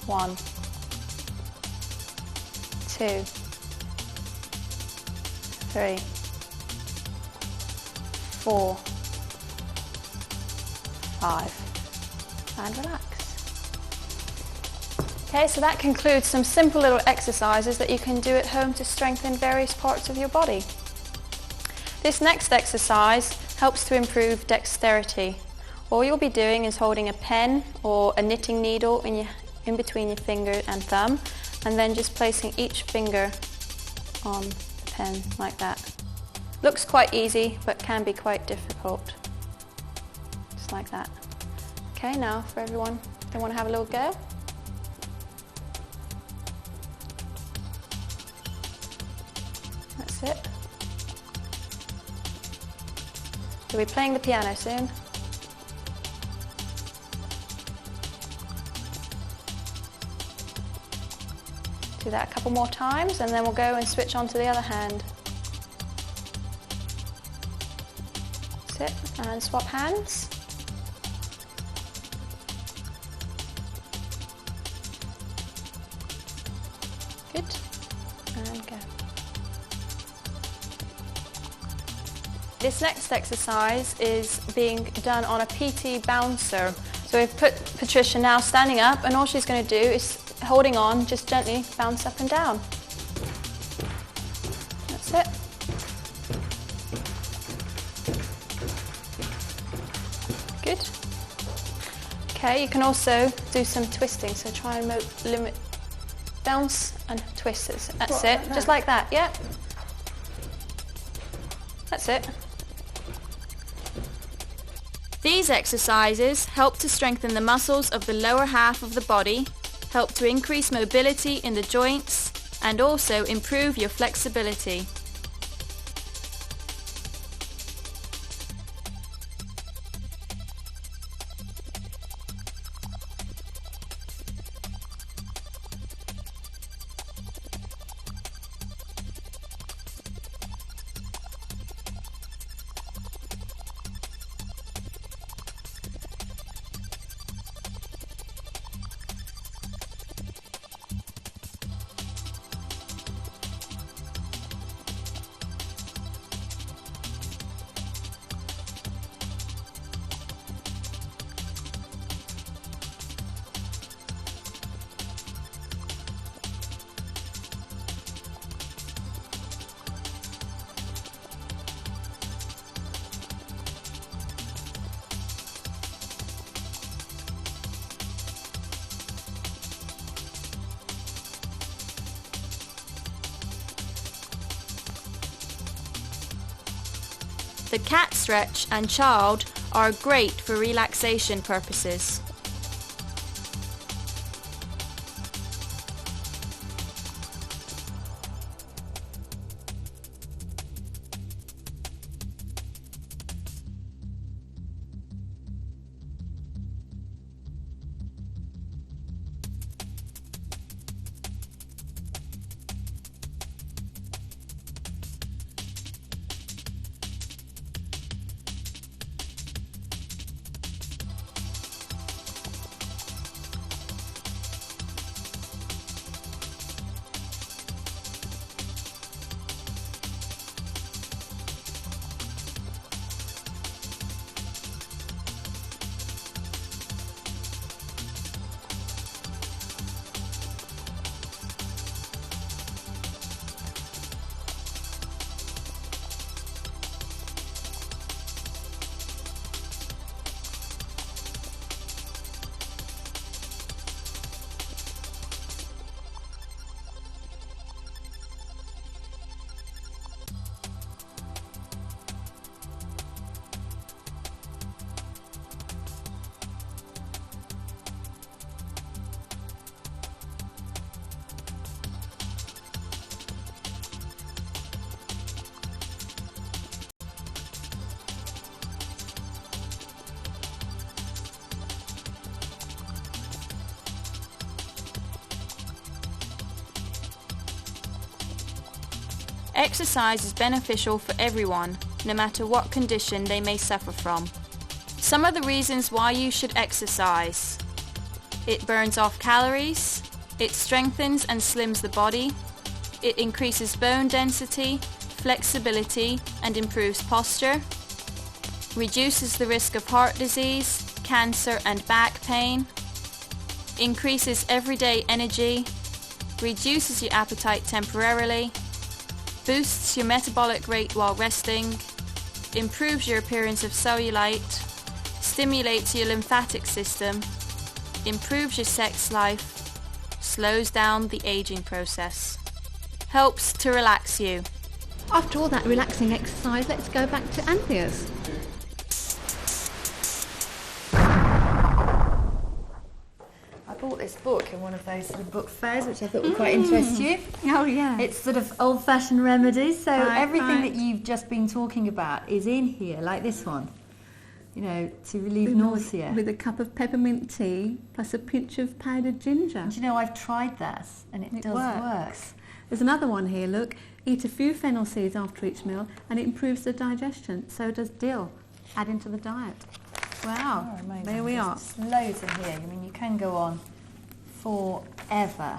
1, 2, 3, 4, 5, and relax. Okay, so that concludes some simple little exercises that you can do at home to strengthen various parts of your body. This next exercise helps to improve dexterity. All you'll be doing is holding a pen or a knitting needle in between your finger and thumb, and then just placing each finger on the pen like that. Looks quite easy, but can be quite difficult. Just like that. Okay, now for everyone, they want to have a little go. That's it. We'll be playing the piano soon. Do that a couple more times and then we'll go and switch on to the other hand. That's it, and swap hands. Good, and go. This next exercise is being done on a PT bouncer. So we've put Patricia now standing up, and all she's going to do is holding on, just gently bounce up and down. That's it. Good. Okay, you can also do some twisting, so try and bounce and twist. That's it, just like that, yeah. That's it. These exercises help to strengthen the muscles of the lower half of the body, help to increase mobility in the joints, and also improve your flexibility. The cat stretch and child are great for relaxation purposes. Exercise is beneficial for everyone, no matter what condition they may suffer from. Some of the reasons why you should exercise: it burns off calories, it strengthens and slims the body, it increases bone density, flexibility and improves posture, reduces the risk of heart disease, cancer and back pain, increases everyday energy, reduces your appetite temporarily, boosts your metabolic rate while resting, improves your appearance of cellulite, stimulates your lymphatic system, improves your sex life, slows down the aging process, helps to relax you. After all that relaxing exercise, let's go back to Anthea's. I bought this book in one of those sort of book fairs, which I thought would quite interest you. Oh, yeah. It's sort of old-fashioned remedies, so everything right. that you've just been talking about is in here, like this one, you know, to relieve nausea. With a cup of peppermint tea plus a pinch of powdered ginger. And do you know, I've tried that, and it does work. There's another one here, look. Eat a few fennel seeds after each meal, and it improves the digestion. So does dill. Add into the diet. Wow, there we are. There's loads in here. I mean, you can go on forever.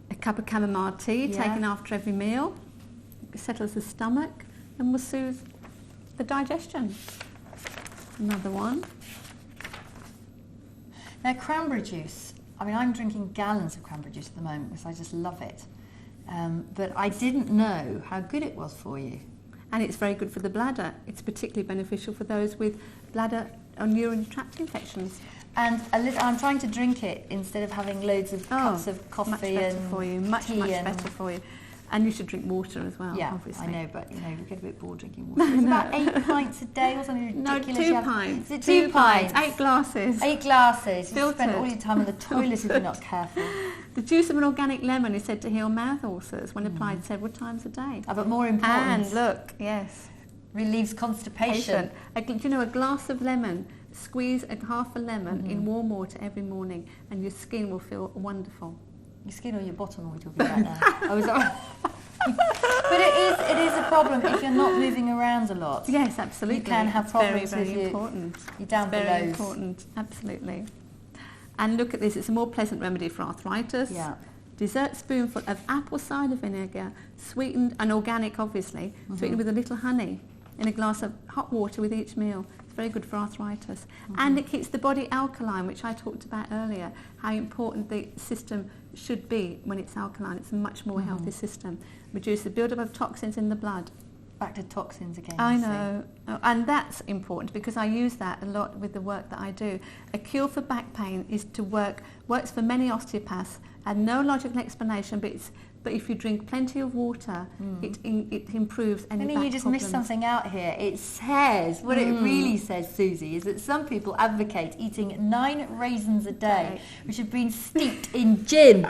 A cup of chamomile tea taken after every meal. It settles the stomach and will soothe the digestion. Another one. Now, cranberry juice. I mean, I'm drinking gallons of cranberry juice at the moment because I just love it. But I didn't know how good it was for you. And it's very good for the bladder. It's particularly beneficial for those with bladder or urinary tract infections. And I'm trying to drink it instead of having loads of cups of coffee much better and for you, much tea better for you. And you should drink water as well, yeah, obviously. I know, but you know, you get a bit bored drinking water. It's about 8 pints a day or something ridiculous. No, 2 pints. Is it 2 pints? 8 glasses. 8 glasses. You Filtered. spend all your time in the toilet if you're not careful. The juice of an organic lemon is said to heal mouth ulcers when applied several times a day. But more important, and look, yes, relieves constipation. Do you know, a glass of lemon, squeeze half a lemon in warm water every morning, and your skin will feel wonderful. Your skin or your bottom, are we talking about now? But it is a problem if you're not moving around a lot. Yes, absolutely. You can have problems very, with very important. You're down below. Very important, absolutely. And look at this, it's a more pleasant remedy for arthritis. Yeah. Dessert spoonful of apple cider vinegar, sweetened and organic, obviously, sweetened with a little honey in a glass of hot water with each meal. It's very good for arthritis. And it keeps the body alkaline, which I talked about earlier, how important the system should be when it's alkaline. It's a much more healthy system. Reduce the buildup of toxins in the blood. Back to toxins again. I know. And that's important because I use that a lot with the work that I do. A cure for back pain is to works for many osteopaths had no logical explanation, but if you drink plenty of water, it improves any back you just problems. missed something out here. It says, what it really says, Susie, is that some people advocate eating 9 raisins a day, which have been steeped in gin.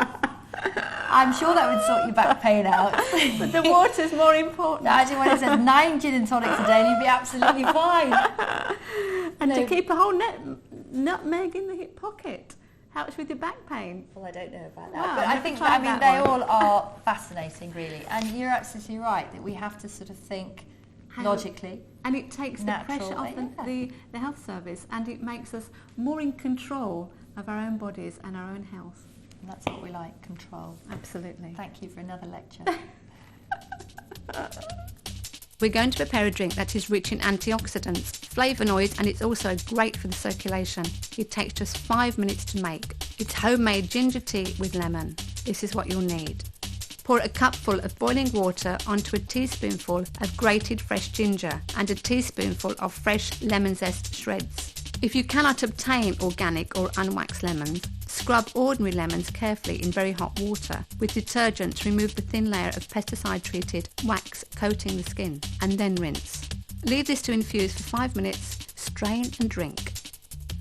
I'm sure that would sort your back pain out. But the water's more important. Actually, when it says 9 gin and tonics a day, you'd be absolutely fine. And to keep a whole nutmeg in the hip pocket helps with your back pain. Well, I don't know about that. Wow, but I mean, they all are fascinating, really. And you're absolutely right that we have to sort of think logically. And it takes the pressure off the health service, and it makes us more in control of our own bodies and our own health. And that's what we like, control. Absolutely. Thank you for another lecture. We're going to prepare a drink that is rich in antioxidants, flavonoids, and it's also great for the circulation. It takes just 5 minutes to make. It's homemade ginger tea with lemon. This is what you'll need. Pour a cupful of boiling water onto a teaspoonful of grated fresh ginger and a teaspoonful of fresh lemon zest shreds. If you cannot obtain organic or unwaxed lemons, scrub ordinary lemons carefully in very hot water with detergent to remove the thin layer of pesticide-treated wax coating the skin, and then rinse. Leave this to infuse for 5 minutes, strain and drink.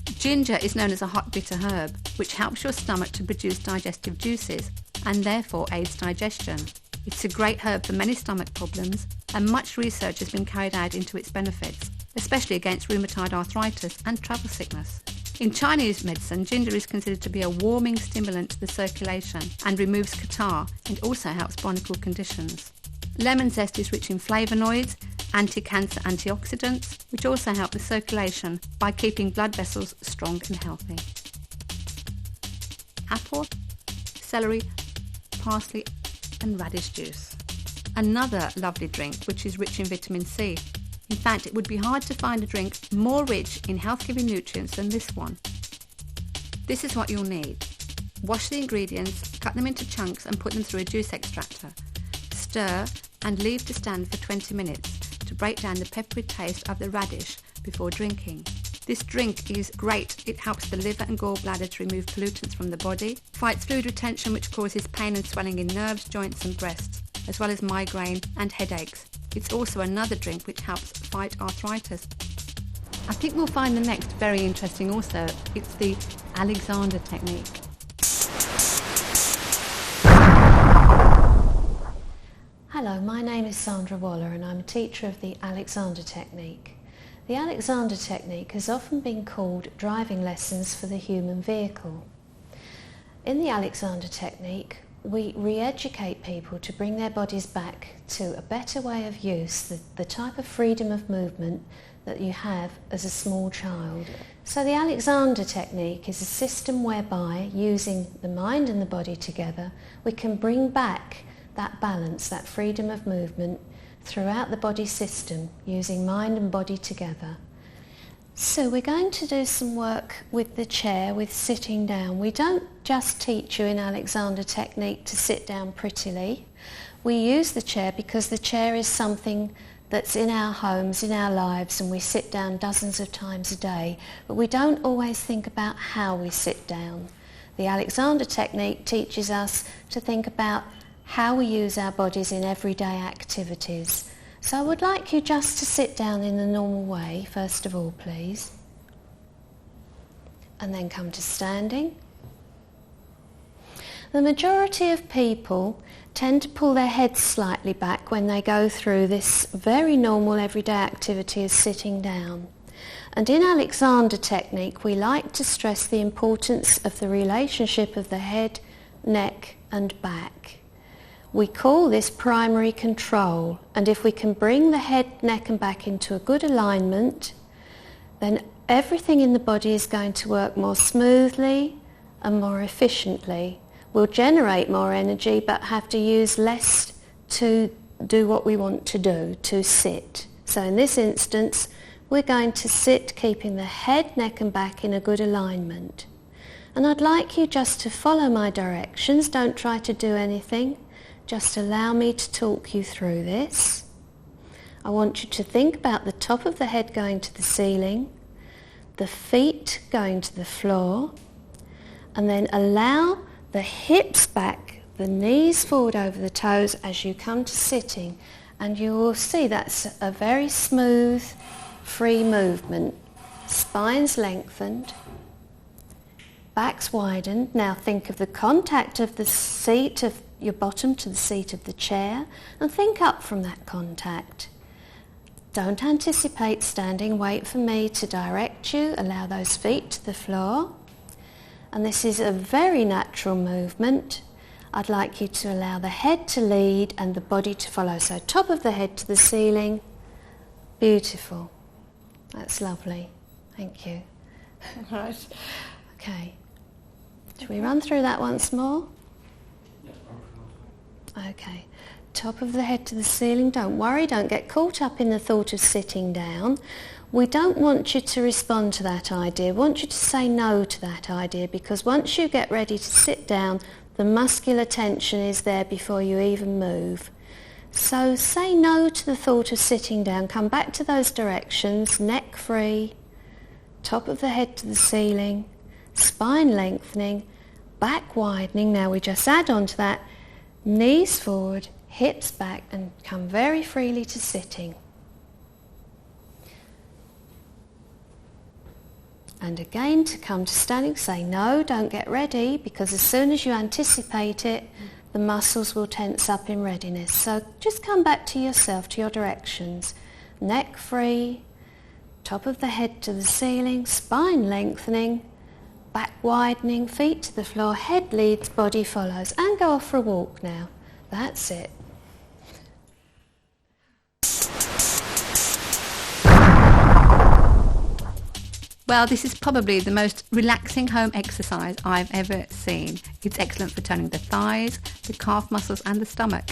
Ginger is known as a hot bitter herb, which helps your stomach to produce digestive juices and therefore aids digestion. It's a great herb for many stomach problems, and much research has been carried out into its benefits, especially against rheumatoid arthritis and travel sickness. In Chinese medicine, ginger is considered to be a warming stimulant to the circulation and removes catarrh, and also helps barnacle conditions. Lemon zest is rich in flavonoids, anti-cancer antioxidants, which also help the circulation by keeping blood vessels strong and healthy. Apple, celery, parsley and radish juice. Another lovely drink which is rich in vitamin C. In fact, it would be hard to find a drink more rich in health-giving nutrients than this one. This is what you'll need. Wash the ingredients, cut them into chunks and put them through a juice extractor. Stir and leave to stand for 20 minutes to break down the peppery taste of the radish before drinking. This drink is great. It helps the liver and gallbladder to remove pollutants from the body, fights fluid retention which causes pain and swelling in nerves, joints and breasts, as well as migraine and headaches. It's also another drink which helps fight arthritis. I think we'll find the next very interesting also. It's the Alexander technique. Hello, my name is Sandra Waller and I'm a teacher of the Alexander technique. The Alexander technique has often been called driving lessons for the human vehicle. In the Alexander technique, we re-educate people to bring their bodies back to a better way of use, the type of freedom of movement that you have as a small child. So the Alexander technique is a system whereby, using the mind and the body together, we can bring back that balance, that freedom of movement throughout the body system, using mind and body together. So we're going to do some work with the chair, with sitting down. We don't just teach you in Alexander technique to sit down prettily. We use the chair because the chair is something that's in our homes, in our lives, and we sit down dozens of times a day, but we don't always think about how we sit down. The Alexander technique teaches us to think about how we use our bodies in everyday activities. So I would like you just to sit down in the normal way, first of all, please. And then come to standing. The majority of people tend to pull their heads slightly back when they go through this very normal everyday activity of sitting down. And in Alexander technique, we like to stress the importance of the relationship of the head, neck and back. We call this primary control, and if we can bring the head, neck and back into a good alignment, then everything in the body is going to work more smoothly and more efficiently. We'll generate more energy but have to use less to do what we want to do, to sit. So in this instance, we're going to sit keeping the head, neck and back in a good alignment. And I'd like you just to follow my directions, don't try to do anything. Just allow me to talk you through this. I want you to think about the top of the head going to the ceiling, the feet going to the floor, and then allow The hips back, the knees forward over the toes as you come to sitting, and you will see that's a very smooth, free movement. Spine's lengthened, back's widened. Now think of the contact of the seat of your bottom to the seat of the chair, and think up from that contact. Don't anticipate standing, wait for me to direct you, allow those feet to the floor. And this is a very natural movement. I'd like you to allow the head to lead and the body to follow. So top of the head to the ceiling. Beautiful. That's lovely. Thank you. Right. Okay. Shall we run through that once more? Okay. Top of the head to the ceiling. Don't worry, don't get caught up in the thought of sitting down. We don't want you to respond to that idea. We want you to say no to that idea, because once you get ready to sit down, the muscular tension is there before you even move. So say no to the thought of sitting down. Come back to those directions, neck free, top of the head to the ceiling, spine lengthening, back widening. Now we just add on to that, knees forward, hips back, and come very freely to sitting. And again, to come to standing, say no, don't get ready, because as soon as you anticipate it, the muscles will tense up in readiness. So just come back to yourself, to your directions. Neck free, top of the head to the ceiling, spine lengthening, back widening, feet to the floor, head leads, body follows. And go off for a walk now. That's it. Well, this is probably the most relaxing home exercise I've ever seen. It's excellent for toning the thighs, the calf muscles and the stomach.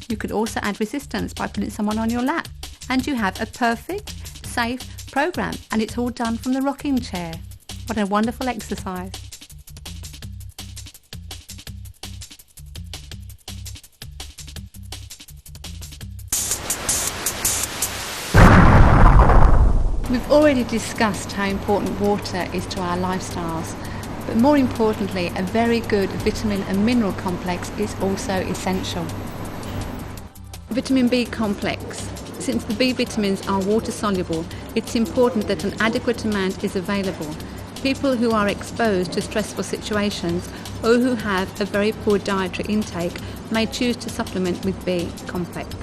You could also add resistance by putting someone on your lap. And you have a perfect, safe program, and it's all done from the rocking chair. What a wonderful exercise. We've already discussed how important water is to our lifestyles, but more importantly, a very good vitamin and mineral complex is also essential. Vitamin B complex. Since the B vitamins are water soluble, it's important that an adequate amount is available. People who are exposed to stressful situations or who have a very poor dietary intake may choose to supplement with B complex.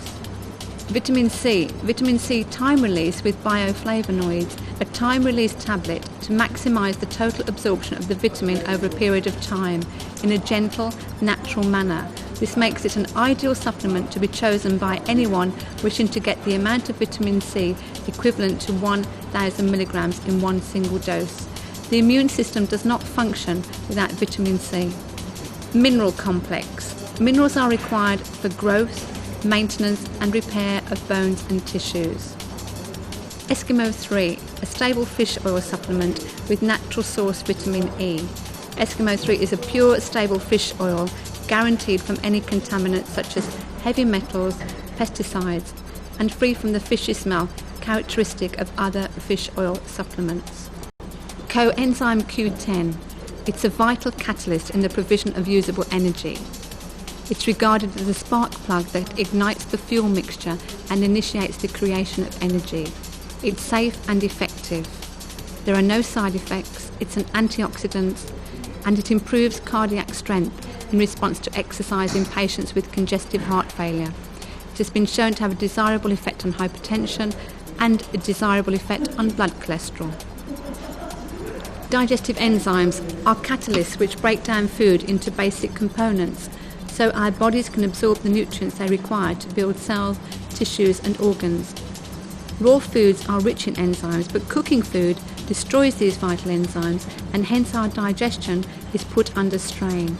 Vitamin C. Vitamin C time release with bioflavonoids, a time release tablet to maximise the total absorption of the vitamin over a period of time in a gentle, natural manner. This makes it an ideal supplement to be chosen by anyone wishing to get the amount of vitamin C equivalent to 1,000 milligrams in one single dose. The immune system does not function without vitamin C. Mineral complex. Minerals are required for growth, maintenance and repair of bones and tissues. Eskimo 3, a stable fish oil supplement with natural source vitamin E. Eskimo 3 is a pure, stable fish oil guaranteed from any contaminants such as heavy metals, pesticides, and free from the fishy smell characteristic of other fish oil supplements. Coenzyme Q10. It's a vital catalyst in the provision of usable energy. It's regarded as a spark plug that ignites the fuel mixture and initiates the creation of energy. It's safe and effective. There are no side effects, it's an antioxidant, and it improves cardiac strength in response to exercise in patients with congestive heart failure. It has been shown to have a desirable effect on hypertension and a desirable effect on blood cholesterol. Digestive enzymes are catalysts which break down food into basic components, so our bodies can absorb the nutrients they require to build cells, tissues and organs. Raw foods are rich in enzymes, but cooking food destroys these vital enzymes and hence our digestion is put under strain.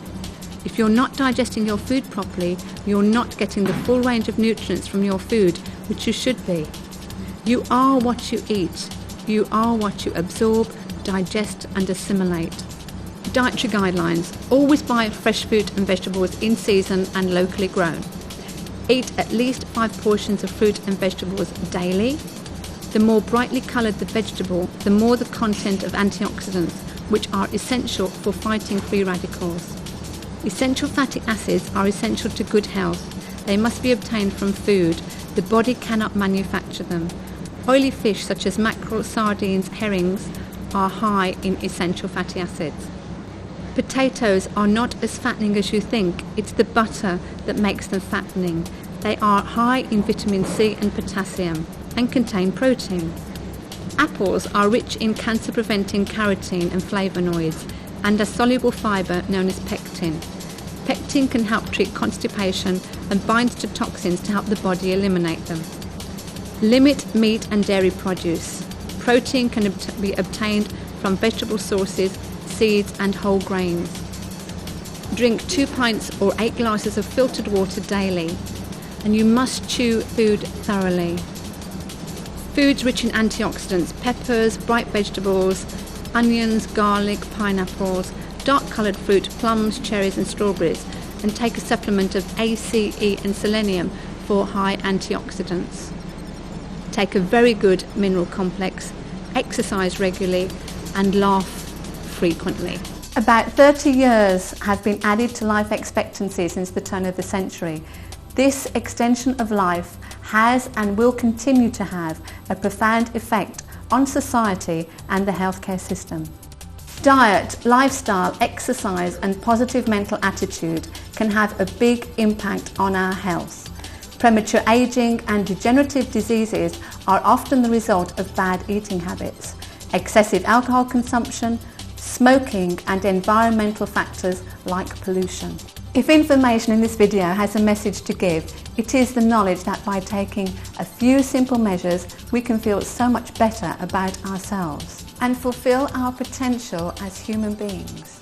If you're not digesting your food properly, you're not getting the full range of nutrients from your food, which you should be. You are what you eat. You are what you absorb, digest and assimilate. Dietary guidelines. Always buy fresh fruit and vegetables in season and locally grown. Eat at least 5 portions of fruit and vegetables daily. The more brightly coloured the vegetable, the more the content of antioxidants, which are essential for fighting free radicals. Essential fatty acids are essential to good health. They must be obtained from food. The body cannot manufacture them. Oily fish such as mackerel, sardines, herrings are high in essential fatty acids. Potatoes are not as fattening as you think. It's the butter that makes them fattening. They are high in vitamin C and potassium and contain protein. Apples are rich in cancer-preventing carotene and flavonoids and a soluble fibre known as pectin. Pectin can help treat constipation and binds to toxins to help the body eliminate them. Limit meat and dairy produce. Protein can be obtained from vegetable sources, seeds and whole grains. Drink 2 pints or 8 glasses of filtered water daily, and you must chew food thoroughly. Foods rich in antioxidants: peppers, bright vegetables, onions, garlic, pineapples, dark-coloured fruit, plums, cherries and strawberries, and take a supplement of A, C, E and selenium for high antioxidants. Take a very good mineral complex, exercise regularly and laugh frequently. About 30 years have been added to life expectancy since the turn of the century. This extension of life has and will continue to have a profound effect on society and the healthcare system. Diet, lifestyle, exercise and positive mental attitude can have a big impact on our health. Premature aging and degenerative diseases are often the result of bad eating habits, excessive alcohol consumption, smoking and environmental factors like pollution. If information in this video has a message to give, it is the knowledge that by taking a few simple measures we can feel so much better about ourselves and fulfill our potential as human beings.